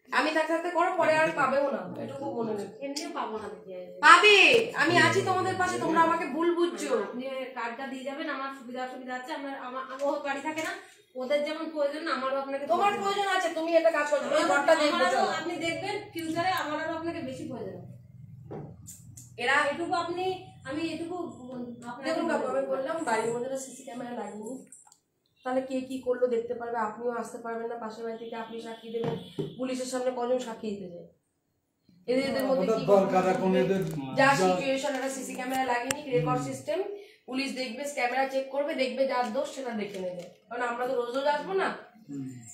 আমি থাকতে থাকতে করো, পরে আর পাবেও না, এটুকু মনে নেই। এমনিও পাবো না, পাবে, আমি আছি তোমাদের পাশে, তোমরা আমাকে ভুল বুঝছো। আপনি কার্ডটা দিয়ে যাবেন, আমার সুবিধা অসুবিধা আছে, ও বাড়ি থাকে না, ওদের যেমন প্রয়োজন আমারও আপনাকে তোমার প্রয়োজন আছে, তুমি একটা কাজ করো, ওই ঘরটা দেখবে চলো। আপনি দেখবেন ফিউচারে আমারও আপনাকে বেশি প্রয়োজন আছে। এরা এটুকু আমি এটুকু দেখুন কাকু, আমি বললাম বাড়ির মধ্যে সিসি ক্যামেরা লাগেনি, তাহলে কে কি করলো দেখতে পারবে, আপনিও আসতে পারবেন না, পাশের বাড়ি থেকে আপনি সাক্ষী দেবেন, পুলিশের সামনে কজন সাক্ষী দিতে যায়, এদের মধ্যে কি দরকার এখন এদের যা সিচুয়েশন, একটা সিসি ক্যামেরা লাগেনি, রেকর্ড সিস্টেম, পুলিশ দেখবে, ক্যামেরা চেক করবে, দেখবে যার দোষ সেটা দেখে নেবে, কারণ আমরা তো রোজ রোজ আসবো না।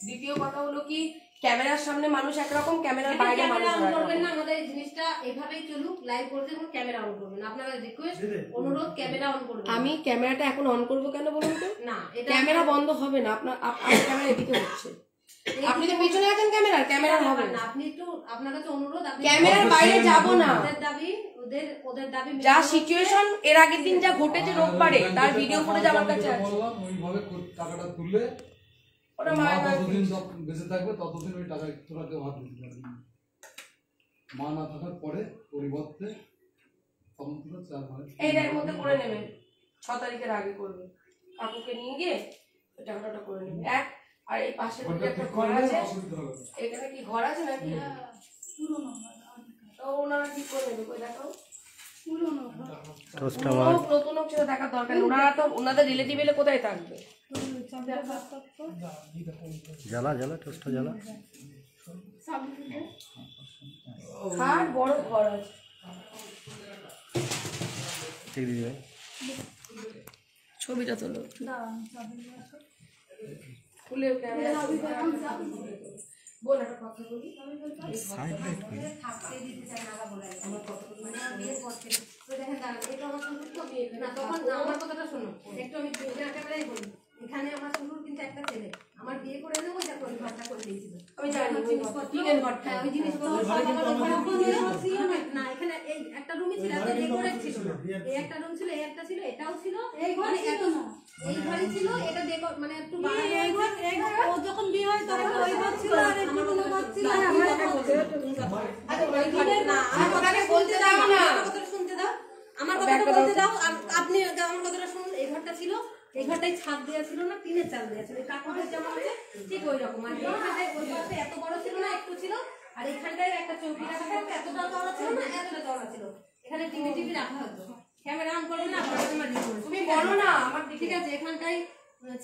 দ্বিতীয় কথা হলো কি, ক্যামেরার সামনে মানুষ একরকম, ক্যামেরার বাইরে মানুষ ক্যামেরা অন আরেক করবেন রকম। না, আমাদের এই জিনিসটা এভাবেই চলুক, লাইভ করতে কোনো ক্যামেরা অন করবেন না, আপনারা রিকোয়েস্ট অনুরোধ ক্যামেরা অন করবেন। আমি ক্যামেরাটা এখন অন করবো কেন বলুন তো? না, এটা ক্যামেরা বন্ধ হবে না, আপনার ক্যামেরা এদিকে হচ্ছে, আপনি তো পিছনে আছেন, ক্যামেরা হবে না। আপনি একটু আপনার কাছে অনুরোধ, আপনি ক্যামেরার বাইরে যাব না। ওদের দাবি যা সিচুয়েশন এর আগের দিন যা ঘটেছে রোববারে, তার ভিডিও ফুটেজ আমার কাছে আছে। বললাম ওইভাবে টাকাটা তুললে ওটা মা মায়ের যতদিন বেঁচে থাকবে ততদিন ওই টাকা তোরা কেউ হাত দিতে পারবে না। মা না থাকার পরে পরিবর্তে তখন তোরা 4 মাস এইটার মধ্যে করে নেবেন, 6 তারিখের আগে করবে, কাকুকে নিয়ে গিয়ে ওই টাকাটা করে নেবেন। এক আর এই পাশের দিকে একটা ঘর আছে, এখানে কি ঘর আছে নাকি? তো ওনারা কি করে নেবে, কই দেখাও। নতুন হোক সেটা দেখার দরকার নেই, ওনারা তো ওনাদের রিলেটিভ এলে কোথায় থাকবে। জ্বালা টোস্টটা জ্বালা। আর বড় ঘর আছে, ঠিক দিদি ছবিটা তোলো, খুলে বল একটা কথা বলি। থাকতে দিতে চাই না, বলে আমার কথা মানে আমার বিয়ের পর থেকে তো দেখেন দাঁড়ান, এটা আমার শ্বশুর তো বিয়ে না, তখন আমার কথাটা শোনো একটু, আমি ক্যামেরাই বলি, এখানে আমার শ্বশুর কিন্তু একটা ছেলে, আমার বিয়ে করে নেবো যা করে ঘরটা করে দিয়েছিল, আমি জানি ওই জিনিসপত্র ছিল না, এখানে এই একটা রুমই ছিল, এত ডেকোরেট ছিল না, এই একটা রুম ছিল, এই একটা ছিল, এটাও ছিল, এই ঘরে এত এই ঘরে ছিল, এটা ডেকোর মানে একটু এই ঘর ও যখন বিয়ে হয় তখন ওই ঘর ছিল, আর একটু কোনো ঘর ছিল, কথাটা বলতে দাও না, আমার কথাটা শুনতে দাও, আমার কথাটা বলতে দাও। আর আপনি আমার কথাটা শুনুন। এই ঘরটা ছিল, এই ঘরটাই ছাদ দেওয়া ছিল না, টিনের চাল দেওয়া ছিল। এই কাকুদের যেমন আছে ঠিক ওই রকম। আর এইখানটায় ওই ঘরটা এত বড় ছিল না, একটু ছিল। আর এইখানটায় একটা চৌকি রাখা থাকতো, এতটা চওড়া ছিল না, এতটা চওড়া ছিল। এখানে টিভি রাখা হতো। ক্যামেরা অন করবে না, তুমি বলো না আমার দিকে। ঠিক আছে, এখানটাই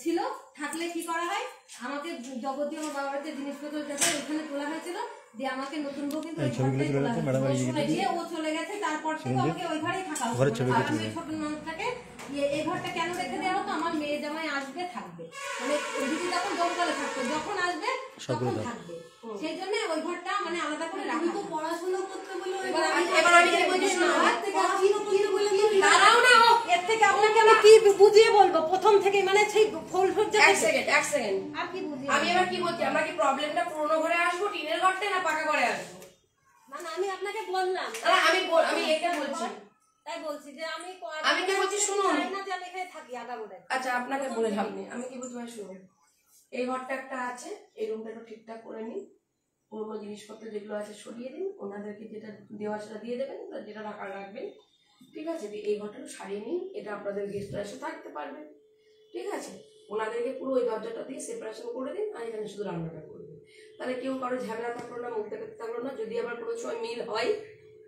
ছিল। থাকলে কি করা হয়, আমাকে যাবতীয় আমার বাবার কাছে জিনিসপত্র যাতে এখানে তোলা হয়েছিল, দিয়ে আমাকে নতুন বউ কিন্তু ওই ঘরটাই তোলা হয়েছিল। দিয়ে ও চলে গেছে, তারপর থেকে আমাকে ওই ঘরেই থাকা হতো। আর আমি ছোট মানুষটাকে এই ঘরটা কেন রেখে দেওয়া হতো, আমার মেয়ে জামাই আসবে থাকবে, মানে দিদি তখন দমকলে থাকতো, যখন আসবে তখন থাকবে, সেই জন্য ওই ঘরটা মানে আলাদা করে রাখা। তো পড়াশোনা করতে বলে এবার আমি কি বলছি শোনো, দাঁড়াও না, এর থেকে আপনাকে আমি কি বুঝিয়ে বলবো প্রথম থেকে, মানে সেই ফুল সজ্জা। এক সেকেন্ড আর কি বুঝিয়ে আমি এবার কি বলছি, আমরা কি প্রবলেমটা পুরনো ঘরে আসবো, টিনের ঘরটাই না পাকা ঘরে আসবো? না না, আমি আপনাকে বললাম, আমি এটা বলছি, তাই বলছি যে আমি কি বলছি শুনুন। না যে আমি এখানে থাকি আগাগোড়ায়। আচ্ছা আপনাকে বলে লাভ নেই, আমি কি বলছি ভাই শুনুন। এই ঘরটা একটা আছে, এই রুমটা একটু ঠিকঠাক করে নিন, পুরোনো জিনিসপত্র যেগুলো আছে সরিয়ে দিন, ওনাদেরকে যেটা দেওয়া সেটা দিয়ে দেবেন, যেটা রাখার রাখবেন, ঠিক আছে? এই ঘরটা একটু সারিয়ে নিন, এটা আপনাদের গেস্টরা এসে থাকতে পারবে, ঠিক আছে? ওনাদেরকে পুরো ওই দরজাটা দিয়ে সেপারেশন করে দিন, আর এখানে শুধু রান্নাটা করবেন। তাহলে কেউ কারো ঝামেলা থাকলো না, মুখ দেখাতে থাকলো না। যদি আবার কোনো সময় মিল হয়,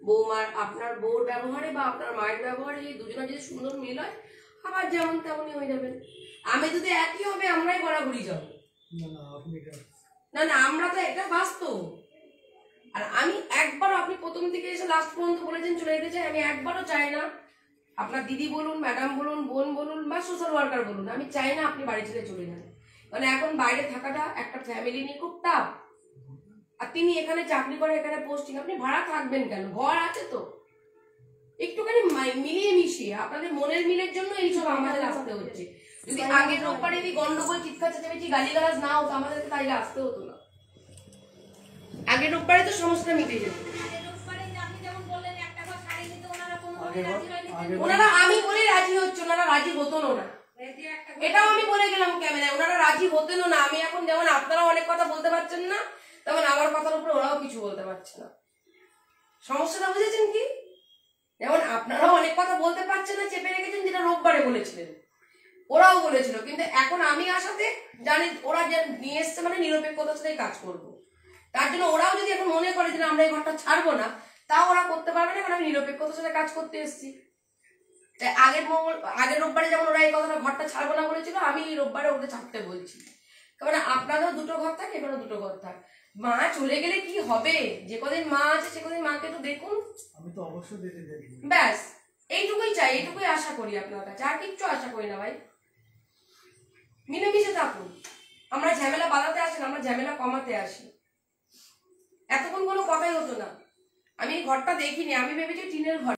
বৌমার আপনার বউর ব্যবহারে বা আপনার মায়ের ব্যবহারে যদি দুজনের যদি সুন্দর মিল হয়, আবার যেমন তেমনই হয়ে যাবেন। আমি যদি একই হবে, আমরাই ঘোরাঘুরি যাবো। না না, আমরা তো এটা বাস্তব। আর আমি একবারও, আপনি প্রথম থেকে এসে লাস্ট পর্যন্ত বলেছেন চলে যেতে চাই, আমি একবারও চাই না আপনার দিদি বলুন, ম্যাডাম বলুন, বোন বলুন বা সোশ্যাল ওয়ার্কার বলুন, আমি চাই না আপনি বাড়ি ছেড়ে চলে যান। মানে এখন বাইরে থাকাটা একটা ফ্যামিলি নিয়ে খুব টাফ। আর তিনি এখানে চাকরি করে, এখানে পোস্টিং, আপনি ভাড়া থাকবেন কেন? ঘর আছে তো, একটুখানি মিলিয়ে মিশিয়ে, আপনাদের মনের মিলের জন্য এইসব আমাদের আসতে হচ্ছে। যদি আগের রোববারে এই গন্ডগোল, চিৎকার চেঁচামেচি, গালিগালাজ না হতো, আমাদেরকে তাইলে আসতে হতো না। আগের রোববারে তো সমস্যাটা মিটে যেত। ওনারা আমি বলে রাজি হচ্ছে, ওনারা রাজি হতেন না, এটাও আমি বলে গেলাম ক্যামেরায়, ওনারা রাজি হতেন না। আমি এখন যেমন আপনারাও অনেক কথা বলতে পারছেন না, তেমন আমার কথার উপরে ওরাও কিছু বলতে পারছে না। সমস্যাটা বুঝেছেন কি? যেমন আপনারাও অনেক কথা বলতে পারছেন না, চেপে রেখেছেন, যেটা রোববারে বলেছিলেন, ওরাও বলেছিল। কিন্তু এখন আমি আসাতে জানি ওরা যে নিয়ে এসছে, মানে নিরপেক্ষতার সাথে কাজ করবো। তার জন্য ওরাও যদি এখন মনে করে যে আমরা এই ঘরটা ছাড়বো না, তাও ওরা করতে পারবে না, কারণ আমি নিরপেক্ষতার সাথে কাজ করতে এসেছি। আগের রোববারে যেমন ওরা এই কথাটা ঘরটা ছাড়বো না বলেছিল, আমি এই রোববারে ওদের ছাড়তে বলছি। কারণ আপনাদেরও দুটো ঘর থাকে, এবারও দুটো ঘর থাকে। মা চলে গেলে কি হবে? যে কদিন মা আছে সে কদিন মাকে তো দেখুন। আমি তো অবশ্যই দেখে দেখি। ব্যাস এইটুকুই চাই, এইটুকুই আশা করি আপনার কাছে, আর কিচ্ছু আশা করি না ভাই। মিলেমিশে থাকুন। আমরা ঝামেলা বাঁধাতে আসি না, আমরা ঝামেলা কমাতে আসি। এতক্ষণ কোনো কথাই হতো না। আমি ঘরটা দেখিনি, আমি ভেবেছি টিনের ঘর।